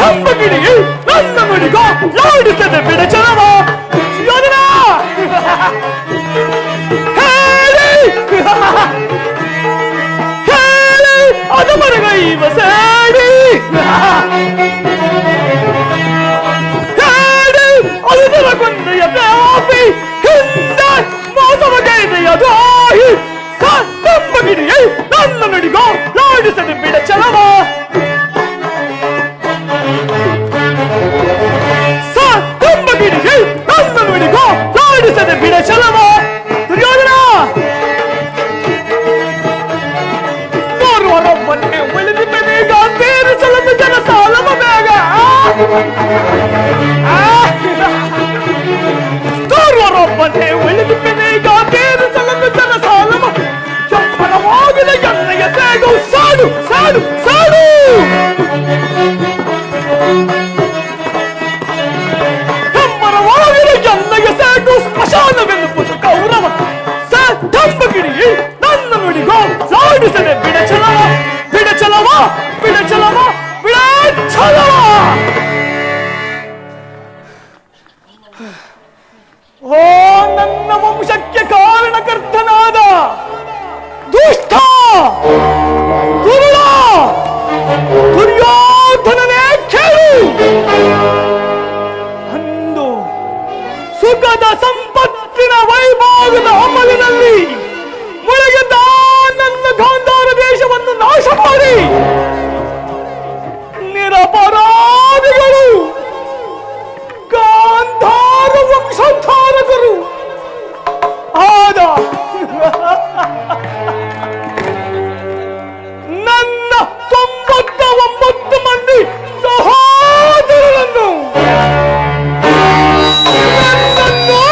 ತಂಬಗಿರಿ ನನ್ನ ಮುಳಿಗೋ ಲಾಡಿಸದೆ ಬಿಡಚಲವ. ಯೋಧನ ಹೇಳಿ ಹೇಳಿ ಅದು ಮರಗೈವ ಸೇಡಿ. ಹೇಳಿ ಅದು ನರಗೊಂಡೆಯ ವ್ಯಾಪಿ ಹಿಂದೆ ಮೋಸವಗೈದೆಯ ದ್ರೋಹಿ. ತಂಬಗಿರಿ ನನ್ನ ನುಡಿಗೋ ಲಾಡಿಸದೆ ಬಿಡ ಚಲವ. ತಂಬಗಿರಿ ನನ್ನ ನುಡಿಗೋ ಲಾಡಿಸದೆ ಬಿಡ ಚಲವ. ದುರ್ಯೋಧನ ನೋರುವರೊಬ್ಬನೇ ಉಳಿದಿದ್ದನೀಗ ತೀರಿಸಲನ್ನು ಜನ ಸಾಲವ ಬೇಗ. ನೋರುವರೊಬ್ಬನೇ ಉಳಿದಿದ್ದನೀಗ ತೀರಿಸಲನ್ನು ಜನ ಸಾಲವ. ಕೆಂಪನವಾಗಿದೆ ಎಣ್ಣೆಯ ಸೇಗು ಸಾಡು ಸಾಡು ಸಾಡು. ಕೆಂಪನವಾಗಿದೆ ಎಣ್ಣೆಯ ಸೇಗು ಸ್ಮಶಾನವೆನ್ನುವುದು ಕೌರವ. ತಂಬಗಿರಿ ನನ್ನ ನುಡಿಗೋ ಲಾಡಿಸದೆ ಬಿಡಚಲವ ಬಿಡಚಲವ ಬಿಡಚಲವ ಬಿಡಚಲವ. ಓ ನನ್ನ ವಂಶಕ್ಕೆ ಕಾರಣಕರ್ತನಾದ ದುಷ್ಟ ದುರುಳ ದುರ್ಯೋಧನನೇ ಕೇಳು. ಅಂದು ಸುಖದ ಸಂಪತ್ತಿನ ವೈಭೋಗದ ಅಮಲಿನಲ್ಲಿ ಮುಳುಗಿದ್ದ ನನ್ನ ಗಾಂಧಾರ ದೇಶವನ್ನು ನಾಶ ಮಾಡಿ ನಿರಪರಾಧಿಗಳು ಗಾಂಧಾರ ವಂಶೋದ್ಧಾರಕರು ಆದ ನನ್ನ 99 ಮಂದಿ ಸಹೋದರರನ್ನು ನನ್ನನ್ನು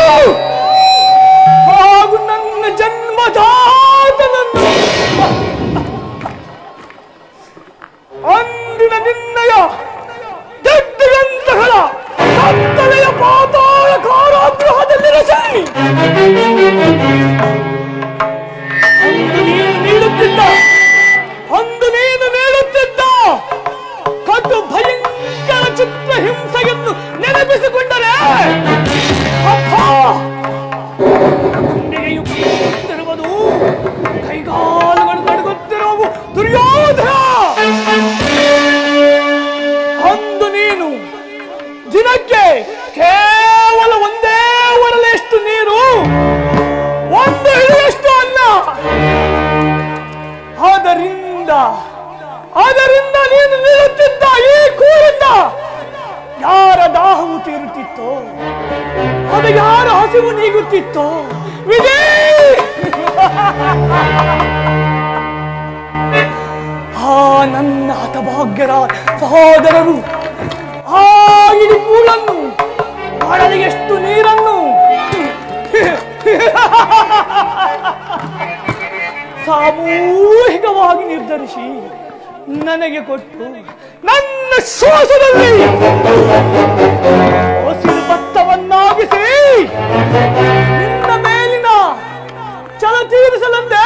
ಆಗ ಯಾರ ಹಸಿವು ನೀಗುತ್ತಿತ್ತೋ ವಿಜಯ್ ಆ ನನ್ನ ಹತಭಾಗ್ಯರ ಸಹೋದರರು ಆ ಇಡೀ ಕೂಳನ್ನು ಮಾಡಲಿಗೆ ಎಷ್ಟು ನೀರನ್ನು ಸಾಮೂಹಿಕವಾಗಿ ನಿರ್ಧರಿಸಿ ನನಗೆ ಕೊಟ್ಟು ನನ್ನ ಶ್ವಾಸದಲ್ಲಿ ಹಸಿರು ಭತ್ತವನ್ನಾಗಿಸಿ ನಿನ್ನ ಮೇಲಿನ ಛಲ ತೀರಿಸಲಂತೆ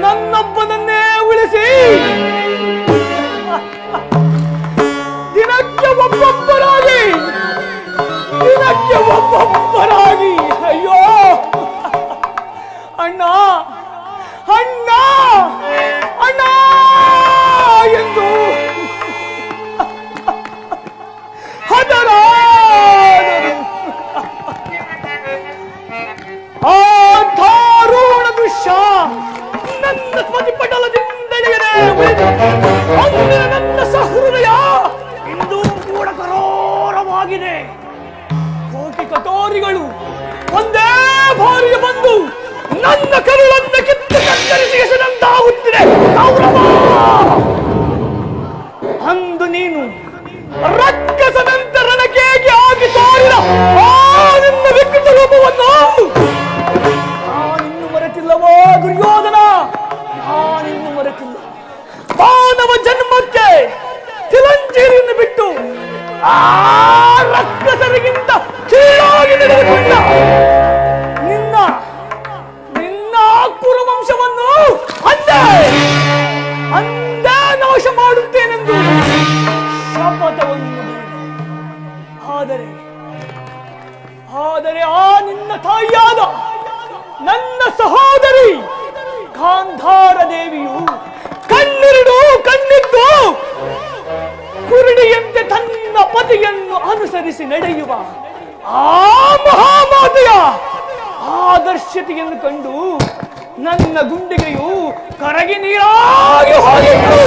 ನನ್ನೊಬ್ಬನನ್ನೇ ಉಳಿಸಿ ದಿನಕ್ಕೆ ಒಬ್ಬೊಬ್ಬರಾಗಿ ಅಯ್ಯೋ ಅಣ್ಣ ಅಣ್ಣ ಅಣ್ಣ ಎಂದು ಹದರಾದರು. ಆ ದಾರುಣ ದೃಶ್ಯ ನನ್ನ ಪ್ರತಿಪಟಲದಿಂದೆಡೆಯದೆ ಅಂದಿನ ನನ್ನ ಸಹೃದಯ ಇಂದು ಕೂಡ ಕರೋರವಾಗಿದೆ. ಕೋಟಿ ಕಟೋರಿಗಳು ಒಂದೇ ಬಾರಿಗೆ ಬಂದು ನನ್ನ ಕರುಳನ್ನು ಕಿತ್ತು ಕತ್ತರಿಸಿ ಎಸೆದಂತಾಗುತ್ತಿದೆ. ಗೌರವ, ಅಂದು ನೀನು ರಕ್ಕಸದಂತೆ ರಣಕೇಗೆ ಆಗಿ ತೋರಿದ ಆ ನಿನ್ನ ವಿಕೃತ ರೂಪವನ್ನು ನಾನಿನ್ನು ಮರೆತಿಲ್ಲವೋ ದುರ್ಯೋಧನ, ನಾನಿನ್ನು ಮರೆತಿಲ್ಲ. ಮಾನವ ಜನ್ಮಕ್ಕೆ ತಿಲಂಜೀರಿಯನ್ನು ಬಿಟ್ಟು ಆ ರಕ್ಕಸರಿಗಿಂತ ಕೀಳಾಗಿ ನಡೆದುಕೊಂಡ ನಿನ್ನ ಕುರುವಂಶವನ್ನು ಅಂದೇ ನಾಶ ಮಾಡುತ್ತೇನೆಂದು ಶಪಥವನ್ನು ಆದರೆ ಆ ನಿನ್ನ ತಾಯಿಯಾದ ನನ್ನ ಸಹೋದರಿ ಗಾಂಧಾರ ದೇವಿಯು ಕಣ್ಣಿದ್ದು ಕುರುಡಿಯಂತೆ ತನ್ನ ಪತಿಯನ್ನು ಅನುಸರಿಸಿ ನಡೆಯುವ ಆ ಮಹಾಮಾತೆಯ ಆದರ್ಶತೆಯನ್ನು ಕಂಡು ನನ್ನ ಗುಂಡಿಗೆಯು ಕರಗಿ ನೀರಾಗಿ ಹೋಗಿತ್ತು.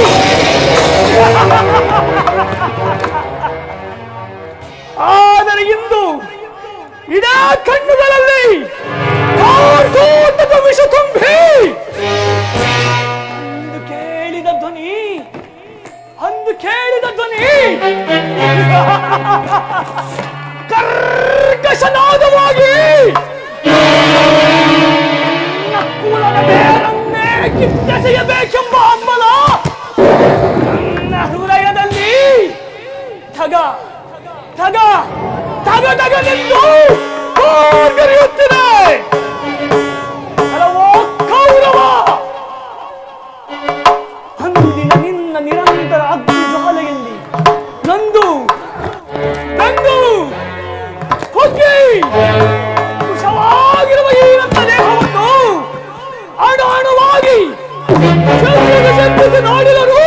ಆದರೆ ಇಂದು ಇಡೀ ಕಣ್ಣುಗಳಲ್ಲಿ ಕಾರ್ಕೋಟಕ ವಿಷ ತುಂಬಿ ಅಂದು ಕೇಳಿದ ಧ್ವನಿ ಕರ್ಕಶನಾದವಾಗಿ ಕುಲದ ಬೇರನ್ನೇ ಕಿತ್ತೆಸೆಯಬೇಕೆಂಬ ಹಂಬಲ ನನ್ನ ಹೃದಯದಲ್ಲಿ ತಗನೆಂದು ಕೋರ್ಗರಿಯುತ್ತಿದೆ. ಹಲವೋ ಕೌರವ, ಅಂದಿನ ನಿನ್ನ ನಿರಂತರ ಅಗ್ನಿ ಜ್ವಾಲೆಯಲ್ಲಿ ನಂದು ಹೊಕ್ಕಿ ಕುಶವಾಗಿರುವ ಈ ನನ್ನ ದೇಹವನ್ನು ಅಣುವಾಗಿ ನಾಡಿದರು.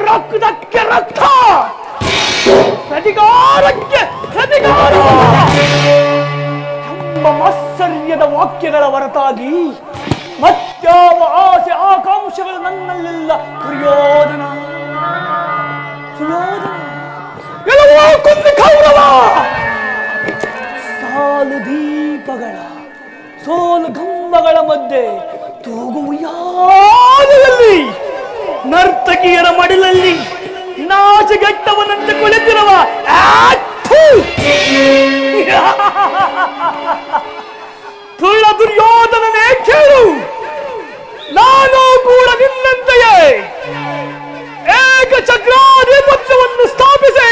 ರಕ್ತಕ್ಕೆ ರಕ್ತ, ಪ್ರತಿಕಾರಕ್ಕೆ ಪ್ರತಿಕಾರ ಎಂಬ ಮಾತ್ಸರ್ಯದ ವಾಕ್ಯಗಳ ಹೊರತಾಗಿ ಮತ್ಯಾವ ಆಸೆ ಆಕಾಂಕ್ಷೆಗಳು ನನ್ನಲ್ಲೆಲ್ಲ ದುರ್ಯೋಧನ ಎಲ್ಲವೋ ಕೊಂದು ಕೌರವ. ಸಾಲು ದೀಪಗಳ ಸೋಲು ಗಂಬಗಳ ಮಧ್ಯೆ ತೂಗು ಉಯ್ಯಾಲೆಯಲ್ಲಿ ನರ್ತಕಿಯರ ಮಡಿಲಲ್ಲಿ ನಾಚಗಟ್ಟವನಂತೆ ಕುಳಿತಿರುವ ತುಳ್ಳ ದುರ್ಯೋಧನನೇ ಕೇಳು, ನಾನು ಕೂಡ ನಿನ್ನಂತೆಯೇ ಏಕಚಕ್ರಾಧಿಪತ್ಯವನ್ನು ಸ್ಥಾಪಿಸಿ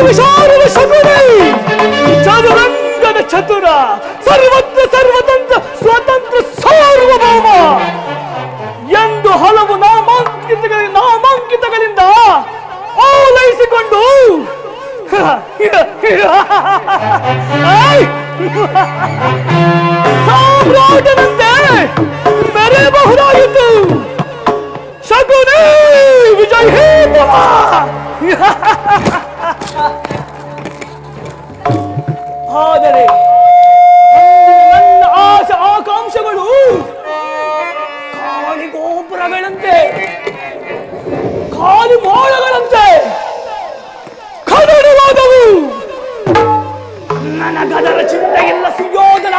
ವಿಶಾಲದ ಶಕುನಿ ಚದುರಂಗದ ಚತುರ ಸರ್ವತ್ರ ಸರ್ವತಂತ್ರ ಸ್ವತಂತ್ರ ಸಾರ್ವಭೌಮ ಎಂದು ಹಲವು ನಾಮಾಂಕಿತಗಳಿಂದ ಓಲೈಸಿಕೊಂಡು ಸಾಮ್ರಾಟನಂತೆ ಆದರೆ ನನ್ನ ಆಸೆ ಆಕಾಂಕ್ಷೆಗಳು ಖಾಲಿ ಗೋಪುರಗಳಂತೆ, ಖಾಲಿ ಮೋಡಗಳಂತೆ ಕದಡುವಾದವು. ನನಗದರ ಚಿಂತೆ ಇಲ್ಲ ಸುಯೋಧನ.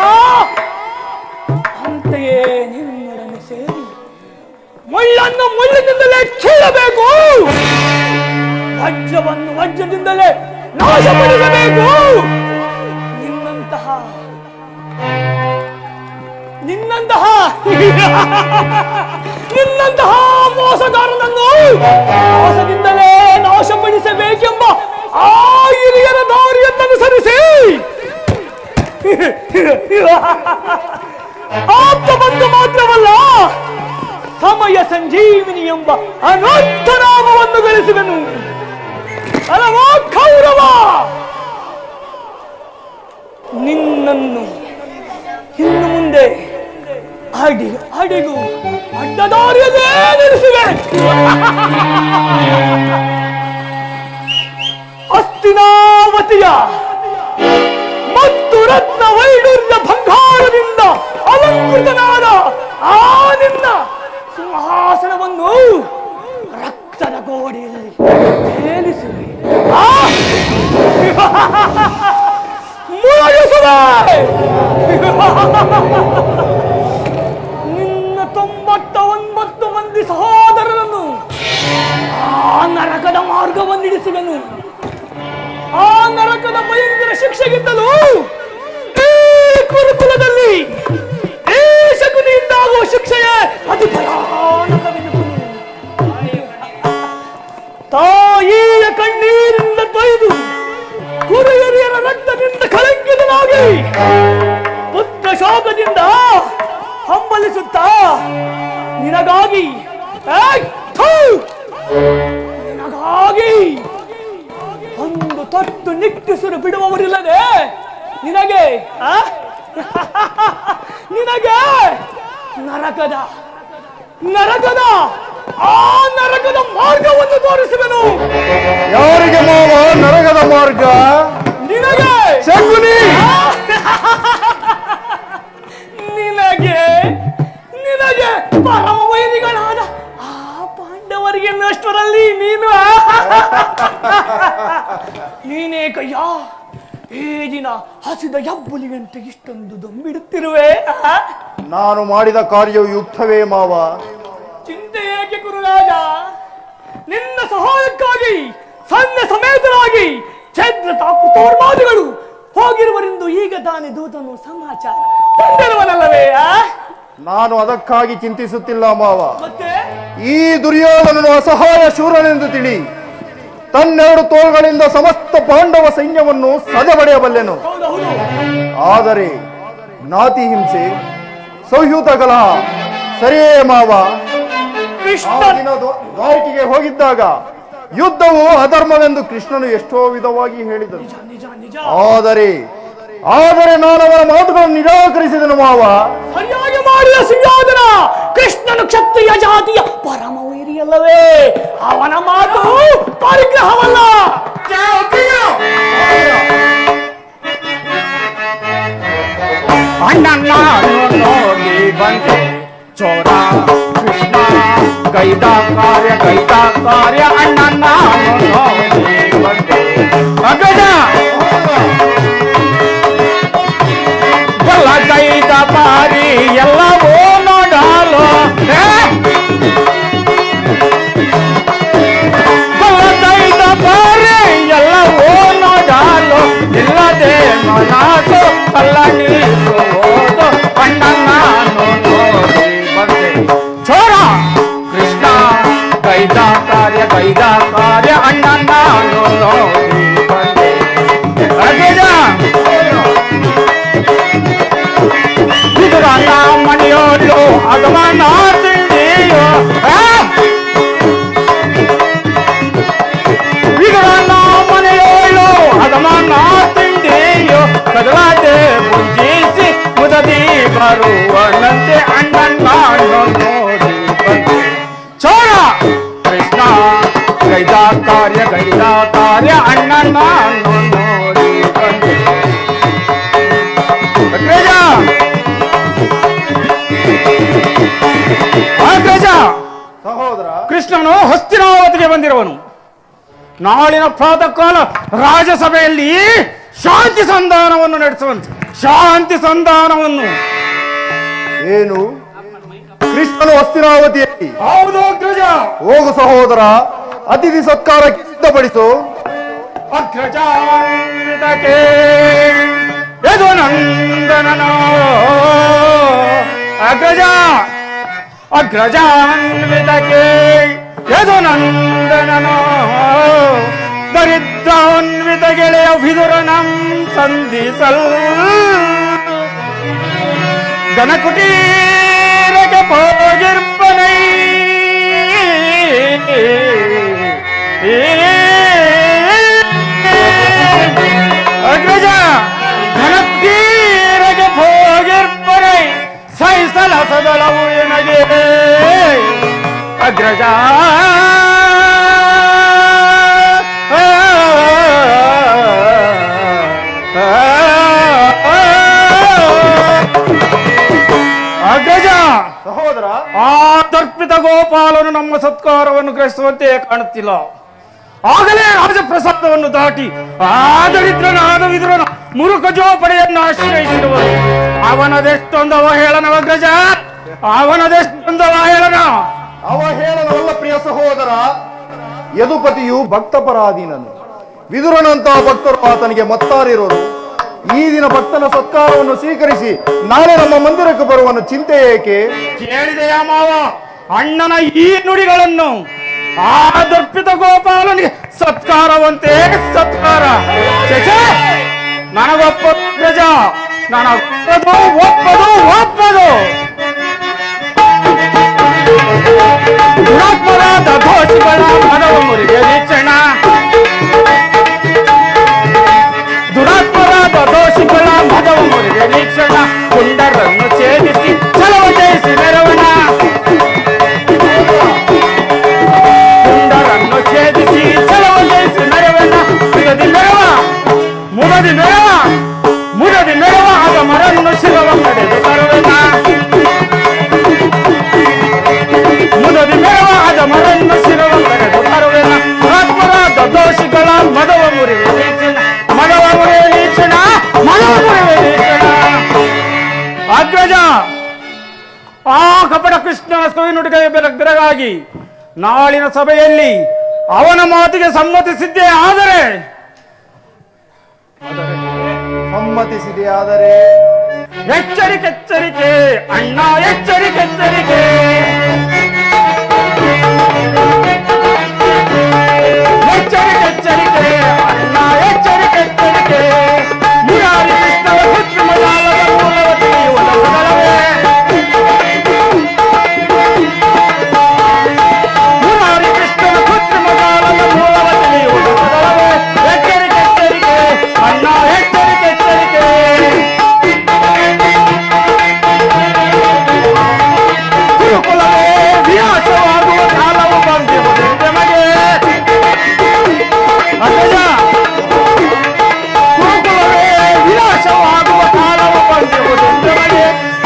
ಅಂತೆಯೇ ನಿನ್ನೊಡನೆ ಸೇರಿ ಮುಳ್ಳನ್ನು ಮುಳ್ಳಿನಿಂದಲೇ ಕೀಳಬೇಕು, ವಜ್ರವನ್ನು ವಜ್ರದಿಂದಲೇ ನಾಶಪಡಿಸಬೇಕು. ನಿನ್ನಂತಹ ಮೋಸಗಾರನನ್ನು ಮೋಸದಿಂದಲೇ ನಾಶಪಡಿಸಬೇಕೆಂಬ ಆ ಹಿರಿಯರ ದಾರಿಯನ್ನನುಸರಿಸಿ ಆಪ್ತ ಬಂಧು ಮಾತ್ರವಲ್ಲ, ಸಮಯ ಸಂಜೀವಿನಿ ಎಂಬ ಅನಂತ ನಾಮವನ್ನು ಗಳಿಸುವೆನು. ಅಲವಾ ಕೌರವ, ನಿನ್ನನ್ನು ಇನ್ನು ಮುಂದೆ ಅಡಿಗೂ ಅಡ್ಡದಾರಿಯಲ್ಲೇ ನಿಲ್ಲಿಸುವೆ. ಹಸ್ತಿನಾವತಿಯ ಮತ್ತು ರತ್ನ ವೈಡೂರ್ಯ ಬಂಗಾರದಿಂದ ಅಲಂಕೃತನಾದ ಆ ನಿನ್ನ ಸಿಂಹಾಸನವನ್ನು ರಕ್ತದ ಗೋಡೆಯಲ್ಲಿ ತೇಲಿಸುವೆ. ನಿನ್ನ 99 ಮಂದಿ ಸಹೋದರರನ್ನು ಆ ನರಕದ ಮಾರ್ಗವನ್ನಿಡಿಸುವೆನು. ಆ ನರಕದ ಭಯಂಕರ ಶಿಕ್ಷೆಗಿಂತಲೂ ಈ ಕುರುಕುಲದಲ್ಲಿ ಈ ಶಕುನಿಯಿಂದಾಗುವ ಶಿಕ್ಷೆಯೇ ಅತಿ ಭಯಾನಕವೆನಿಸುವುದು. ತಾಯಿಯ ಕಣ್ಣೀರಿಂದ ತೊಯ್ದು ಕುರಿಯರಿಯರ ರಕ್ತದಿಂದ ಕಳಂಕಿತನಾಗಿ ಪುತ್ರ ಶೋಕದಿಂದ ಹಂಬಲಿಸುತ್ತಾ ನಿನಗಾಗಿ ಒಂದು ತೊಟ್ಟು ನಿಟ್ಟುಸಿರು ಬಿಡುವವರಿಲ್ಲದೆ ನಿನಗೆ ನರಕದ ಆ ನರಕದ ಮಾರ್ಗವನ್ನು ತೋರಿಸುವೆನು. ಯಾರಿಗೆ ಮಾವ ನರಕದ ಮಾರ್ಗ? ನಿನಗೆ ಶಕುನಿ. ನಿನಗೆ ಪರಮ ವೈರಿಗಳಾದ ಆ ಪಾಂಡವರಿಗೆ ಅಷ್ಟರಲ್ಲಿ ನೀನೇ ಕಯ್ಯ ಈ ದಿನ ಹಸಿದ ಹೆಬ್ಬುಲಿಯಂತೆ ಇಷ್ಟೊಂದು ದೊಂಬಿಡುತ್ತಿರುವೆ. ನಾನು ಮಾಡಿದ ಕಾರ್ಯವು ಯುಕ್ತವೇ ಮಾವ? ಚಿಂತೆ ಏಕೆ ಗುರುರಾಜ? ನಿನ್ನ ಸಹಾಯಕ್ಕಾಗಿ ಸೈನ್ಯ ಸಮೇತರಾಗಿ ಛೇದ್ರ ತಾಕುತೋರ್ಮಾದಿಗಳು ಹೋಗಿರುವರೆಂದು ಈಗ ತಾನೇ ದೂತನು ಸಮಾಚಾರ ತಂದಿರುವನಲ್ಲವೇ? ನಾನು ಅದಕ್ಕಾಗಿ ಚಿಂತಿಸುತ್ತಿಲ್ಲ ಮಾವ. ಮತ್ತೆ ಈ ದುರ್ಯೋಧನನು ಅಸಹಾಯ ಶೂರನೆಂದು ತಿಳಿ ತನ್ನೆರಡು ತೋಳುಗಳಿಂದ ಸಮಸ್ತ ಪಾಂಡವ ಸೈನ್ಯವನ್ನು ಸದೆಬಡೆಯಬಲ್ಲೆನು. ಆದರೆ ಜ್ಞಾತಿ ಹಿಂಸೆ, ಸೌಹ್ಯೂತ ಕಲಹ ಸರಿಯೇ ಮಾವ? ದ್ವಾರಕೆಗೆ ಹೋಗಿದ್ದಾಗ ಯುದ್ಧವು ಅಧರ್ಮವೆಂದು ಕೃಷ್ಣನು ಎಷ್ಟೋ ವಿಧವಾಗಿ ಹೇಳಿದನು. ಆದರೆ ನಾನು ಅವರ ಮಾತುಗಳನ್ನು ನಿರಾಕರಿಸಿದನು ಮಾವ. ಸರಿಯಾಗಿ ಮಾಡಿದ ಸುಯೋಧನ. ಕೃಷ್ಣನು ಕ್ಷತ್ರಿಯ ಜಾತಿಯ ಪರಮ ವೈರಿಯಲ್ಲವೇ? ಅವನ ಮಾತು ಪರಿಗ್ರಹವಲ್ಲ. ಅಣ್ಣನ ನೋಡಿ ಬಂದೆ ಚೋರ ಕೃಷ್ಣ ಕೈದ ಕಾರ್ಯ ಅಣ್ಣನ ನೋಡಿ ಬಂದೆ ಅಗಡ ಬಲ ಕೈದ ಬಾರಿ ಎಲ್ಲವೂ ನೋಡಲು ಬಲ ಕೈದ ಬಾರಿ ಎಲ್ಲವೂ ನೋಡಲು ಇಲ್ಲದೆ ಮನಸ್ಸು ಕಲ್ಲ ನೀರುವುದು ಅಣ್ಣನ ನೋಡಿ ಬಂದೆ ಚೋರ ಕೃಷ್ಣ ಕೈದ ಕಾರ್ಯ ಅಣ್ಣನ ನೋಡಿ ಬಂದೆ ಅಗಡ ವಿದುರನ ಮನೆಯೋಳು ಅಗಮನ ತಿಂಡಿಯೋ ವಿದುರನ ಮನೆಯೋಳು ಅಗಮನ ತಿಂಡಿಯೋ ಕದಲಾದೆ ಮುಂಜಿಸಿ ಮುದದಿ ಬರುವನಂತೆ ಅಣ್ಣನ ನೋಡಿ ಬಂದೆ ಚೋರ ಕೃಷ್ಣ ಕೈದ ಕಾರ್ಯ ಅಣ್ಣನ ನೋಡಿ ಬಂದೆ. ಅಗ್ರಜ ಅಗ್ರಜ, ಸಹೋದರ, ಕೃಷ್ಣನು ಹಸ್ತಿನಾವತಿಗೆ ಬಂದಿರುವನು. ನಾಳಿನ ಪ್ರಾತಃ ಕಾಲ ರಾಜಸಭೆಯಲ್ಲಿ ಶಾಂತಿ ಸಂಧಾನವನ್ನು ನಡೆಸುವಂತೆ. ಶಾಂತಿ ಸಂಧಾನವನ್ನು. ಏನು ಕೃಷ್ಣನು ಹಸ್ತಿನಾವತಿಯಲ್ಲಿ? ಹೌದು ಅಗ್ರಜ. ಹೋಗು ಸಹೋದರ, ಅತಿಥಿ ಸತ್ಕಾರಕ್ಕೆ ಸಿದ್ಧಪಡಿಸು. ಅಗ್ರಜಾನ್ವಿತಕ್ಕೆ ಯದು ನಂದನನ ಅಗ್ರಜ ಅಗ್ರಜಾನ್ವಿತಕ್ಕೆ ಯದು ನಂದನನ ದರಿದ್ರಾನ್ವಿತ ಗೆಳೆಯ ವಿದುರನಂ ಸಂಧಿಸಲ್ ಗಣಕುಟೀರಕ್ಕೆ ಹೋಗಿರ್ಪನೈ ಅಗ್ರಜ ಘನಕೀರಗೆ ಹೋಗಿರ್ಪನೈ ಸೈಸಲ ಸದಳವು ಎನಗೆ ಅಗ್ರಜ ಅಗ್ರಜ ಸಹೋದರ, ಆ ದರ್ಪಿತ ಗೋಪಾಲನು ನಮ್ಮ ಸತ್ಕಾರವನ್ನು ಗ್ರಹಿಸುವಂತೆ ಕಾಣುತ್ತಿಲ್ಲ. ಆಗಲೇ ರಾಜಪ್ರಸಾದವನ್ನು ದಾಟಿ ಆ ದರಿದ್ರನಾದ ವಿದುರನ ಮುರುಕ ಜೋಪಡೆಯನ್ನು ಆಶ್ರಯಿಸಿರುವರು. ಅವನದೆಷ್ಟೊಂದು ಅವಹೇಳನ ಅಗ್ರಜ, ಅವನದೆಷ್ಟೊಂದು ಅವಹೇಳನ. ಅವಹೇಳನವಲ್ಲ ಪ್ರಿಯ ಸಹೋದರ. ಯದುಪತಿಯು ಭಕ್ತಪರಾಧೀನನು. ವಿದುರನಂತಹ ಭಕ್ತರು ಆತನಿಗೆ ಮತ್ತಾರಿರೋರು. ಈ ದಿನ ಭಕ್ತನ ಸತ್ಕಾರವನ್ನು ಸ್ವೀಕರಿಸಿ ನಾಳೆ ನಮ್ಮ ಮಂದಿರಕ್ಕೆ ಬರುವನು. ಚಿಂತೆ ಏಕೆ? ಕೇಳಿದೆಯ ಮಾವ ಅಣ್ಣನ ಈ ನುಡಿಗಳನ್ನು? ಆ ದರ್ಪಿತ ಗೋಪಾಲನಿಗೆ ಸತ್ಕಾರವಂತೆ ಸತ್ಕಾರ. ನನಗೊಪ್ಪದು ಪ್ರಜ, ನನಗೊಪ್ಪದು ಒಪ್ಪದು ಒಪ್ಪದು. ದುರಾತ್ಮರಾದ ದೋಷಿಗಳ ಮನವ ಮುರಿಗೆ ವೀಕ್ಷಣ, ದುರಾತ್ಮರಾದ ದೋಷಿಗಳ ಮದವ ಮುರಿಗೆ ವೀಕ್ಷಣ. ಕುಂಡರನ್ನು ಛೇದಿಸಿ ಚಲವ ಜಯಿಸಿ ಮೆರವಣ, ಕುಂಡರನ್ನು ಛೇದಿಸಿ ಚಲವ ಜಯಿಸಿ ಮೆರವಣ. ಮುದದಿ ಮೆರವ ಮುದದಿ ಮೆರವ ಮುದದಿ ಮೆರವ ಆಗ ಮರನ್ನು ಶಿರವ ಕಡೆದು ತರುವೆನ. ಮುದದಿ ಮೆರವ ಆದ ಮರನ್ನು ಶಿರವ ಕಡೆದು ತರುವೆನ. ದುರಾತ್ಮರಾದ ದೋಷಿಗಳ ಮದವ ಮುರಿವೆ ವೀಕ್ಷಣ, ಮದವ ಮುರಿವೆ ವೀಕ್ಷಣ, ಮದವ ಮುರಿವೆ ವೀಕ್ಷಣ. ಅಗ್ರಜ, ಆ ಕಪಟ ಕೃಷ್ಣನ ಸವಿನುಡಿಗೆ ಬೆರಗಾಗಿ ನಾಳಿನ ಸಭೆಯಲ್ಲಿ ಅವನ ಮಾತಿಗೆ ಸಮ್ಮತಿಸಿದ್ದೇ ಆದರೆ ಸಮ್ಮತಿಸಿದೆ. ಆದರೆ ಎಚ್ಚರಿಕೆ ಎಚ್ಚರಿಕೆ ಅಣ್ಣ, ಎಚ್ಚರಿಕೆ ಎಚ್ಚರಿಕೆ. ಎಚ್ಚರಿಕೆ ಎಚ್ಚರಿಕೆ ಅಣ್ಣ, ಎಚ್ಚರಿಕೆ ಎಚ್ಚರಿಕೆ. ಮುರಾರಿ ಕೃಷ್ಣವ ಕೃತ್ರಿಮ ಜಾಲದ ಮೂಲವ ತಿಳಿಯುವುದ ಸದಳವೇ. ಮುರಾರಿ ಕೃಷ್ಣವ ಕೃತ್ರಿಮ ಜಾಲದ ಮೂಲವ ತಿಳಿಯುವುದ ಸದಳವೇ. ಎಚ್ಚರಿಕೆ ಎಚ್ಚರಿಕೆ ಅಣ್ಣ, ಎಚ್ಚರಿಕೆ ಎಚ್ಚರಿಕೆ. ಗುರುಕುಲವೇ ವಿನಾಶವಾಗುವ ಕಾಲವು ಬಂದಿರುವುದು ನಮಗೆ. ಅಗ್ರಜ, ಗುರುಕುಲವೇ ವಿನಾಶವಾಗುವ ಕಾಲವು ಬಂದಿರುವುದು ನಮಗೆ.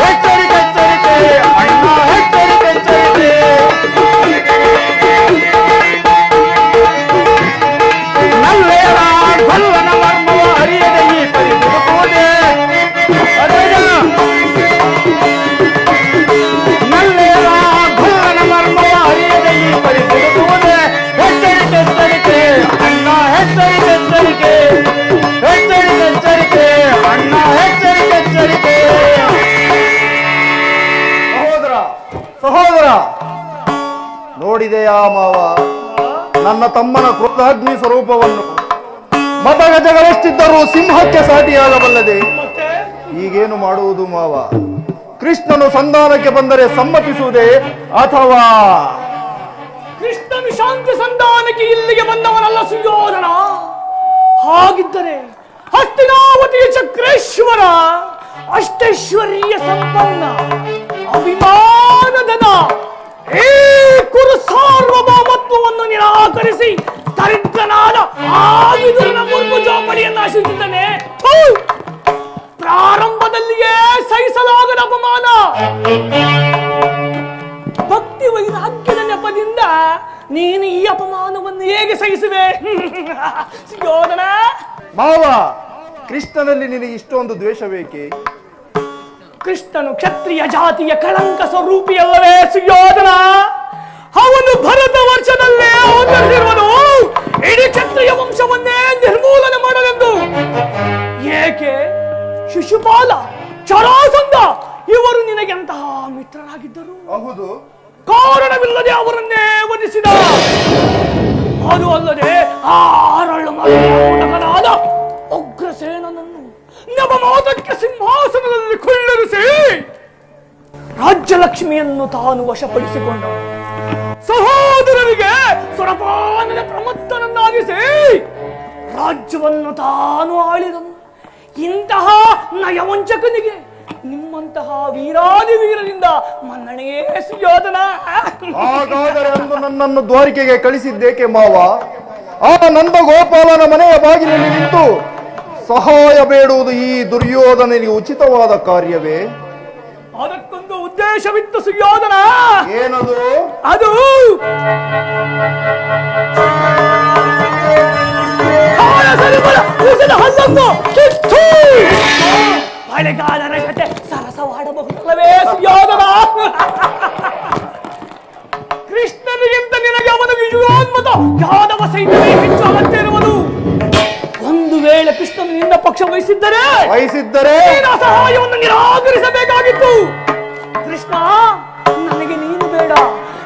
ಎಚ್ಚರಿಕೆ ಎಚ್ಚರಿಕೆ ಅಣ್ಣ, ಎಚ್ಚರಿಕೆ ಎಚ್ಚರಿಕೆ. ನಲ್ಲೇರ ಗೊಲ್ಲನ ಮರ್ಮವ ಅರಿಯದೆ ಈ ಪರಿ ದುಡುಕುವುದೇ. ಅಗ್ರಜ, ನಲ್ಲೇರ ಗೊಲ್ಲನ ಮರ್ಮವ ಅರಿಯದೆ ಈ ಪರಿ ದುಡುಕುವುದೇ. ಎಚ್ಚರಿಕೆ ಎಚ್ಚರಿಕೆ ಅಣ್ಣ, ಎಚ್ಚರಿಕೆ ಎಚ್ಚರಿಕೆ. ಎಚ್ಚರಿಕೆ ಎಚ್ಚರಿಕೆ ಅಣ್ಣ, ಎಚ್ಚರಿಕೆ ಎಚ್ಚರಿಕೆ. ಸಹೋದರ, ಸಹೋದರ, ನೋಡಿದೆಯಾ ಮಾವ ನನ್ನ ತಮ್ಮನ ಕ್ರೋಧಾಗ್ನಿ ಸ್ವರೂಪವನ್ನು? ಮತಗಜಗಳೆಷ್ಟಿದ್ದರೂ ಸಿಂಹಕ್ಕೆ ಸಾಟಿಯಾಗಬಲ್ಲದೆ. ಈಗೇನು ಮಾಡುವುದು ಮಾವ? ಕೃಷ್ಣನು ಸಂಧಾನಕ್ಕೆ ಬಂದರೆ ಸಮ್ಮತಿಸುವುದೇ ಅಥವಾ? ಕೃಷ್ಣನು ಶಾಂತಿ ಸಂಧಾನಕ್ಕೆ ಇಲ್ಲಿಗೆ ಬಂದವನಲ್ಲ ಸುಯೋಧನ. ಹಾಗಿದ್ದರೆ ಹಸ್ತಿನಾವತಿಯ ಚಕ್ರೇಶ್ವರ, ಅಷ್ಟೈಶ್ವರ್ಯ ಸಂಪನ್ನ, ಅಭಿಮಾನದನ ಈ ಕುರು ಸಾರ್ವಭೌಮತ್ವವನ್ನು ನಿರಾಕರಿಸಿ ದರಿದ್ರನಾದ ಆ ವಿದುರ ಭಕ್ತಿ ವೈರಾಗ್ಯದ ನೆಪದಿಂದ ನೀನು ಈ ಅಪಮಾನವನ್ನು ಹೇಗೆ ಸಹಿಸುವೆ? ಸುಯೋಧನ, ಮಾವ, ಕೃಷ್ಣನಲ್ಲಿ ನಿನಗೆ ಇಷ್ಟೊಂದು ದ್ವೇಷ ಬೇಕೆ? ಕೃಷ್ಣನು ಕ್ಷತ್ರಿಯ ಜಾತಿಯ ಕಳಂಕ ಸ್ವರೂಪಿಯಲ್ಲವೇ ಸುಯೋಧನ? ಅವನು ಭರತ ವರ್ಷದಲ್ಲೇ ಅವತರಿಸಿರುವನು ಇಡೀ ಕ್ಷತ್ರಿಯ ವಂಶವನ್ನೇ ನಿರ್ಮೂಲನೆ ಮಾಡಲೆಂದು. ಏಕೆ ಶಿಶುಪಾಲ, ಚರಾಸಂಧ ಇವರು ನಿನಗೆಂತಹ ಮಿತ್ರರಾಗಿದ್ದರು? ಹೌದು. ಕಾರಣವಿಲ್ಲದೆ ಅವರನ್ನೇ ವಧಿಸಿದ. ಅದು ಅಲ್ಲದೆ ಆ ಅರಳು ಮಗನಾದ ಉಗ್ರಸೇನನನ್ನು ನವಮಾತಕ್ಕೆ ಸಿಂಹಾಸನದಲ್ಲಿ ಕೊಳ್ಳಿರಿಸಿ ರಾಜ್ಯಲಕ್ಷ್ಮಿಯನ್ನು ತಾನು ವಶಪಡಿಸಿಕೊಂಡ. ಸಹೋದರರಿಗೆ ಸುರಪಾನನ ಪ್ರಮತ್ತನನ್ನಾಗಿಸಿ ರಾಜ್ಯವನ್ನು ತಾನು ಆಳಿದನು. ಇಂತಹ ನಯವಂಚಕನಿಗೆ ನಿಮ್ಮಂತಹ ವೀರಾದಿ ವೀರರಿಂದ ಮನ್ನಣೆಯೇ ಸುಯೋಧನ. ಹಾಗಾದರೆ ಅಂದು ನನ್ನನ್ನು ದ್ವಾರಿಕೆಗೆ ಕಳಿಸಿದ್ದೇಕೆ ಮಾವ? ಆ ನಂದ ಗೋಪಾಲನ ಮನೆಯ ಬಾಗಿಲಲ್ಲಿ ನಿಂತು ಸಹಾಯ ಬೇಡುವುದು ಈ ದುರ್ಯೋಧನಿಗೆ ಉಚಿತವಾದ ಕಾರ್ಯವೇ? ಅದಕ್ಕೊಂದು ಉದ್ದೇಶವಿತ್ತು ಸುಯೋಧನ. ಏನದು? ಅದು ಹಲ್ಲನ್ನು ಕಿತ್ತು ಮಳೆಗಾಲರ ಜೊತೆ ಸರಸವಾಡಬಹುದಲ್ಲವೇ ಸುಯೋಧನ? ಕೃಷ್ಣನಿಗಿಂತ ನಿನಗೆ ಅವನ ವಿಜಯೋನ್ಮತ ಯಾದವ ಸೈನ್ಯವೇ ಹೆಚ್ಚು ಅಗತ್ಯ ಇರುವುದು. ಒಂದು ವೇಳೆ ಕೃಷ್ಣನು ನಿನ್ನ ಪಕ್ಷ ವಹಿಸಿದ್ದರೆ ಸಹಾಯವನ್ನು ನಿರಾಕರಿಸಬೇಕಾಗಿತ್ತು. ಕೃಷ್ಣ, ನನಗೆ ನೀನು ಬೇಡ,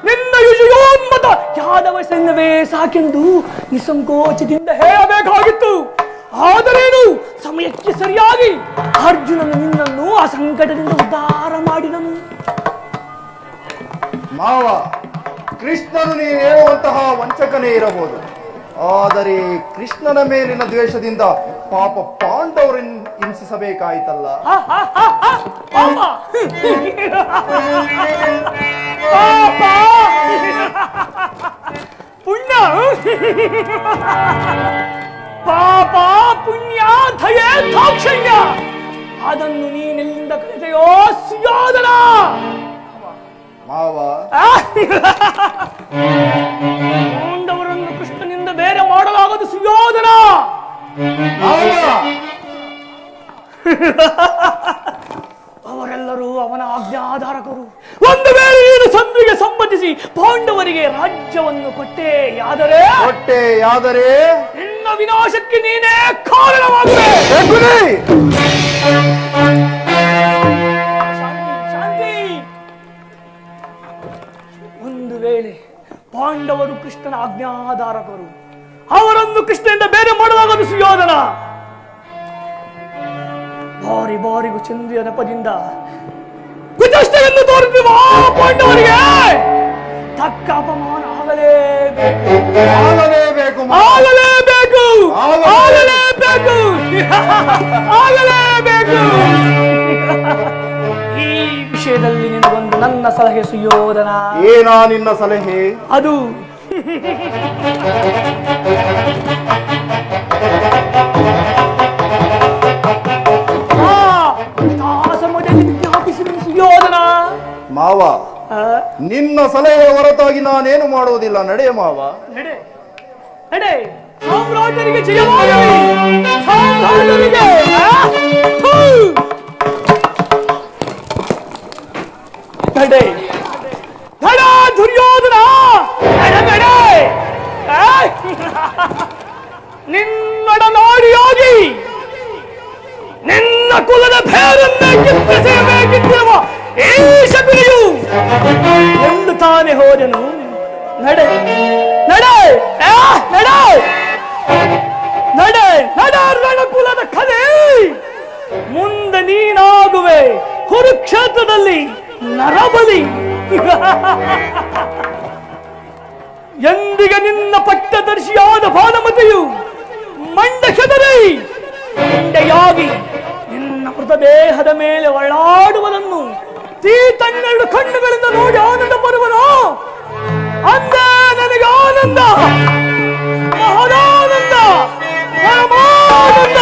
ನಿನ್ನ ವಿಜಯೋನ್ಮತ ಯಾದವ ಸೈನ್ಯವೇ ಸಾಕೆಂದು ನಿಸಂಕೋಚದಿಂದ ಹೇಳಬೇಕಾಗಿತ್ತು. ಆದರೇನು, ಸಮಯಕ್ಕೆ ಸರಿಯಾಗಿ ಅರ್ಜುನನು ನಿನ್ನನ್ನು ಆ ಸಂಕಟದಿಂದ ಉದ್ಧಾರ ಮಾಡಿದನು. ಮಾವ, ಕೃಷ್ಣನು ನೀನು ಹೇಳುವಂತಹ ವಂಚಕನೇ ಇರಬಹುದು, ಆದರೆ ಕೃಷ್ಣನ ಮೇಲಿನ ದ್ವೇಷದಿಂದ ಪಾಪ ಪಾಂಡವರನ್ನು ಹಿಂಸಿಸಬೇಕಾಯಿತಲ್ಲ. ಪುಣ್ಯ ಪಾಪ ಪುಣ್ಯ ದಯೆ ದಾಕ್ಷಿಣ್ಯ ಅದನ್ನು ನೀನೆಲ್ಲಿಂದ ಕಲಿತೆಯೋ ಸುಯೋಧನ? ಮಾವ, ಪಾಂಡವರನ್ನು ಕೃಷ್ಣನಿಂದ ಬೇರೆ ಮಾಡಲಾಗದು ಸುಯೋಧನ. ಅವರೆಲ್ಲರೂ ಅವನ ಆಜ್ಞಾಧಾರಕರು. ಒಂದು ವೇಳೆ ನೀನು ಸಂಧಿಗೆ ಸಮ್ಮತಿಸಿ ಪಾಂಡವರಿಗೆ ರಾಜ್ಯವನ್ನು ಕೊಟ್ಟೆಯಾದರೆ ನಿನ್ನ ವಿನಾಶಕ್ಕೆ ನೀನೇ ಕಾರಣವಾಗುವೆ. ಶಾಂತಿ. ಒಂದು ವೇಳೆ ಪಾಂಡವರು ಕೃಷ್ಣನ ಆಜ್ಞಾಧಾರಕರು, ಅವರನ್ನು ಕೃಷ್ಣನಿಂದ ಬೇರೆ ಮಾಡಲಾಗದು ಸುಯೋಧನ. ಬಾರಿಗೂ ಚಂದ್ರಿಯ ನೆಪದಿಂದ ಕುಚಷ್ಟೆಯನ್ನು ತೋರುತ್ತಿರುವ ಪಾಂಡವರಿಗೆ ತಕ್ಕ ಅಪಮಾನ ಆಗಲೇಬೇಕು. ಈ ವಿಷಯದಲ್ಲಿ ನಿನಗೊಂದು ನನ್ನ ಸಲಹೆ ಸುಯೋಧನ. ಏನಾ ನಿನ್ನ ಸಲಹೆ? ಅದು ಸುಯೋಧನ. ಮಾವ, ನಿನ್ನ ಸಲಹೆ ಹೊರತಾಗಿ ನಾನೇನು ಮಾಡುವುದಿಲ್ಲ. ನಡೆ ಮಾವ, ನಡೆ. ಸಾಮ್ರಾಜ್ಯರಿಗೆ ಜಯವಾಗಲಿ. ಸಾಮ್ರಾಜ್ಯರಿಗೆ ನಡೆ. ದುರ್ಯೋಧನ, ನಡೆ. ನಿನ್ನೊಡನಾಡಿಯಾಗಿ ನಿನ್ನ ಕುಲದ ಭೇದನ್ನೇ ಕಿತ್ತಿಸಬೇಕಿರುವ ಈ ಶಬಿರಿಯು ಎಂದು ತಾನೇ ಹೋದನು. ನಡೆ ರಣಕುಲದ ಕಲೆ. ಮುಂದೆ ನೀನಾಗುವೆ ಕುರುಕ್ಷೇತ್ರದಲ್ಲಿ ನರಬಲಿ. ಎಂದಿಗೆ ನಿನ್ನ ಪಟ್ಟದರ್ಶಿಯಾದ ಭಾನುಮತಿಯು ಮಂಡಕೆದರಿ ಮಂಡೆಯಾಗಿ ನಿನ್ನ ಮೃತದೇಹದ ಮೇಲೆ ಒಳ್ಳಾಡುವುದನ್ನು ತನ್ನೆರಡು ಕಣ್ಣುಗಳಿಂದ ನೋಡಿ ಆನಂದ ಪಡುವನು. ಅಂದೇ ನನಗೆ ಆನಂದ, ಮಹದಾನಂದ, ಪರಮಾನಂದ.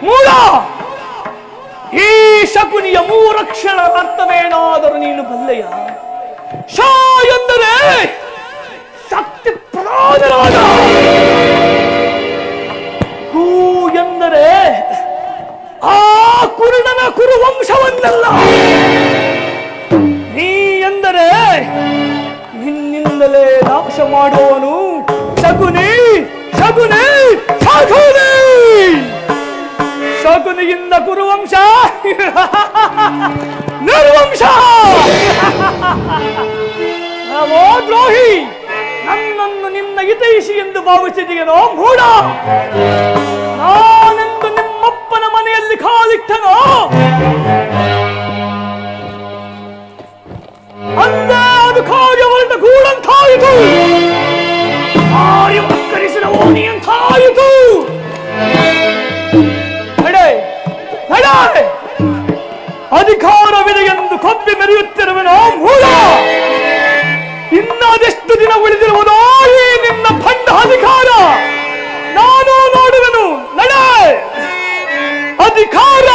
ಮೂಲ ಈ ಶಕುನಿಯ ಮೂರಕ್ಷರ ಅರ್ಥವೇನಾದರೂ ನೀನು ಬಲ್ಲೆಯ? ಶಾ ಎಂದರೆ ಶಕ್ತಿ ಪ್ರಧಾನವಾದ, ಕು ಎಂದರೆ ಆ ಕುರುಡನ ಕುರುವಂಶವನ್ನಲ್ಲ, ನೀ ಎಂದರೆ ನಿನ್ನಿಂದಲೇ ನಾಶ ಮಾಡುವವನು ಶಕುನಿ ಶಕುನಿ ಶಕುನಿ. ಶಕುನಿಯಿಂದ ಕುರುವಂಶ ನಿರ್ವಂಶ. ನಾವೋ ದ್ರೋಹಿ, ನನ್ನನ್ನು ನಿನ್ನ ಹಿತೈಷಿ ಎಂದು ಭಾವಿಸಿದೆಯೇನೋ ಮೂಢ? ನಾನೆಂದು ನಿಮ್ಮಪ್ಪನ ಮನೆಯಲ್ಲಿ ಕಾಲಿಟ್ಟನೋ ಅಂದೇ ಅದು ಕಾರ್ಯವನ್ನ ಗೂಢಂತಾಯಿತು, ಕಾರ್ಯವಕ್ಕರಿಸಿದ ಓಣಿಯಂತಾಯಿತು. ಅಧಿಕಾರವಿದೆ ಎಂದು ಕೊಬ್ಬಿ ಮೆರೆಯುತ್ತಿರುವೆನೋ ಮೂಲ? ಇನ್ನದೆಷ್ಟು ದಿನ ಉಳಿದಿರುವುದೋ ಈ ನಿನ್ನ ಭಂಡ ಅಧಿಕಾರ? ನಾನು ನೋಡುವೆನು. ನಡೆ. ಅಧಿಕಾರ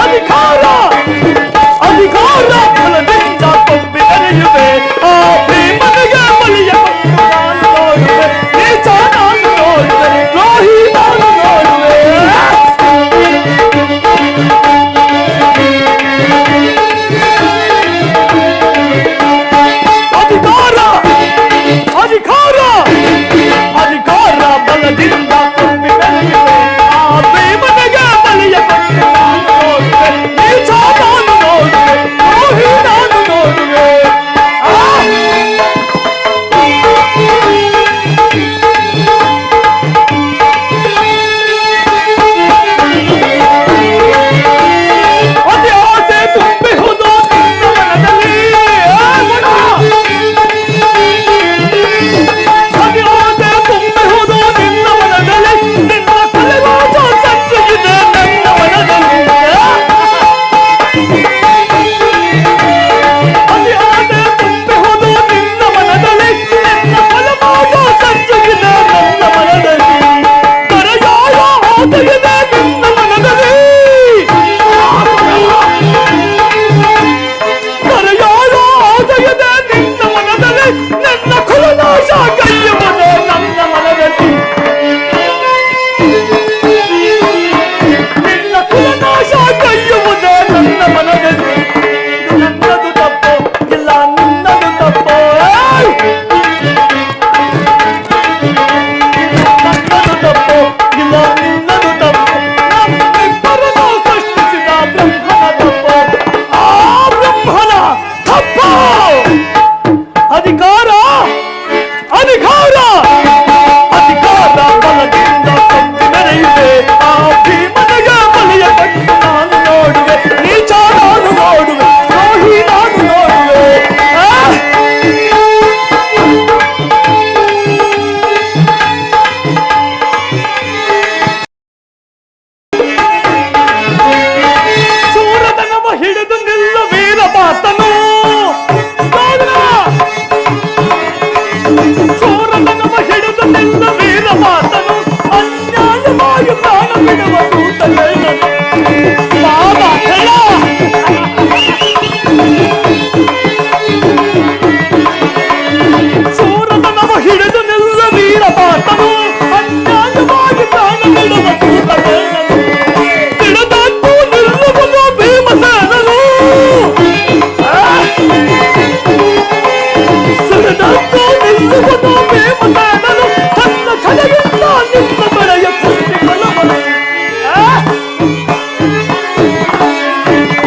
ಅಧಿಕಾರ ಅಧಿಕಾರ ಫಲದಿಂದ ಕೊಬ್ಬಿ ಮೆರೆಯುವೆ, ಆ ಪ್ರೇಮನಿಗೆ ಬಲಿಯ ನಾನು ನೋಡುವೆ, ನೀಚ ನಾನು ನೋಡುವೆ, ದ್ರೋಹಿ ನಾನು ನೋಡುವೆ. ಅಧಿಕಾರ ಅಧಿಕಾರ ಅಧಿಕಾರ ಬಲದಿಂದ ಕೊಬ್ಬಿ ಮೆರೆಯುವೆ, ಆ ಪ್ರೇಮನಿಗೆ ಬಲಿಯ ನಾನು ನೋಡುವೆ, ನೀಚ ನಾನು ನೋಡುವೆ, ದ್ರೋಹಿ ನಾನು ನೋಡುವೆ. ಅತಿ ಆಸೆ ತುಂಬಿಹುದು ನಿನ್ನ ಮನದಲ್ಲಿ, ಅತಿ ಆಸೆ ತುಂಬಿಹುದು ನಿನ್ನ ಮನದಲ್ಲಿ, ನಿನ್ನ ಕಲೆವಾದ ಸಚ್ಚಗಿದೆ ನನ್ನ ಮನದಲ್ಲಿ. ಅತಿ ಆಸೆ ತುಂಬಿಹುದು ನಿನ್ನ ಮನದಲ್ಲಿ, ನಿನ್ನ ಕಲೆವಾದ ಸಚ್ಚಗಿದೆ ನನ್ನ ಮನದಲ್ಲಿ. ಕರೆಯಾಯ ಆಸೆಯಿದೆ ನಿನ್ನ ಮನದಲ್ಲಿ, ಕರೆಯಾಯ ಆಸೆಯಿದೆ ನಿನ್ನ ಮನದಲ್ಲಿ, ನಿನ್ನ ಕುಲನಾಶ ಕೈಯುವುದೇ ನನ್ನ ಮನದಲ್ಲಿ, ನಿನ್ನ ಕುಲನಾಶ ಕೈಯುವುದೇ ನನ್ನ ಮನದಲ್ಲಿ. ಇದು ನನ್ನದು ತಪ್ಪು ಇಲ್ಲ ನಿನ್ನದು ತಪ್ಪು, ನನ್ನದು ತಪ್ಪು ಇಲ್ಲ ನಿನ್ನದು ತಪ್ಪು, ನಮ್ಮಿಬ್ಬರನ್ನು ಸೃಷ್ಟಿಸಿದ ಬ್ರಹ್ಮನ ತಪ್ಪು, ಆ ಬ್ರಹ್ಮನ ತಪ್ಪು. ಅಧಿಕಾರ ಅಧಿಕಾರ ಅಧಿಕಾರ ಬಲದಿಂದ ಕೊಬ್ಬಿ ಮೆರೆಯುವೆ, ಆ ಭೀಮನಿಗೆ ಬಲಿಯ ಕೊಟ್ಟು ನಾನು ನೋಡುವೆ, ನೀಚ ನಾನು ನೋಡುವೆ, ದ್ರೋಹಿ ನಾನು ನೋಡುವೆ. ಸೂರದನವ ಹಿಡಿದು ನಿಲ್ಲ ವೀರಪಾತನು, ಸೂರದನವ ಹಿಡಿದು ನಿಲ್ಲ ವೀರಪಾತನು, ಅನ್ಯಾಯವಾಗಿ ಪ್ರಾಣ ಬಿಡುವ ಸೂತನನು. ಬಾಬಾ ಹೇಳ. ಸೂರದನವ ಹಿಡಿದು ನಿಲ್ಲ ವೀರಪಾತನು, ಅನ್ಯಾಯವಾಗಿ ಪ್ರಾಣ ಬಿಡುವ ಸೂತನನು. ಹಿಡಿದದ್ದು ನಿಲ್ಲುವುದು ಭೀಮಸೇನನು, ಸಿಡಿದದ್ದು ನಿಲ್ಲುವುದು ಭೀಮಸೇನನು, ತನ್ನ ಕಲೆಯಿಂದ ನಿನ್ನ ಬೆಳೆಯ ಕುಟ್ಟಿ ಬಲವನು.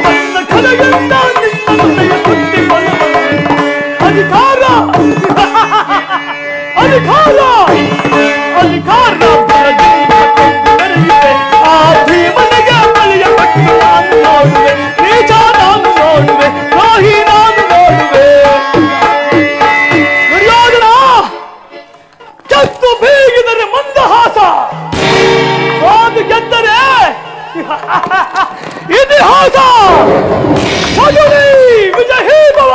ತನ್ನ ಕಲೆಯಿಂದ ನಿನ್ನ ಬೆಳೆಯ ಕುಟ್ಟಿ ಬಲವನು. ಅಧಿಕಾರ ಅಧಿಕಾರ ಅಧಿಕಾರ ಬಲದಿಂದ ಕೊಬ್ಬಿ ಮೆರೆಯುವೆ, ಆ ಭೀಮನಿಗೆ ಬಲಿಯ ಕೊಟ್ಟು ನಾನು ನೋಡುವೆ, ನೀಚ ನಾನು ನೋಡುವೆ, ದ್ರೋಹಿ ನಾನು ನೋಡುವೆ. ದುರ್ಯೋಧನ, ಕೆತ್ತು ಬೀಗಿದರೆ ಮಂದಹಾಸ, ಸೋದು ಗೆದ್ದರೆ ಇತಿಹಾಸ. ಶಕುನಿ ವಿಜಯೀ ಭವ.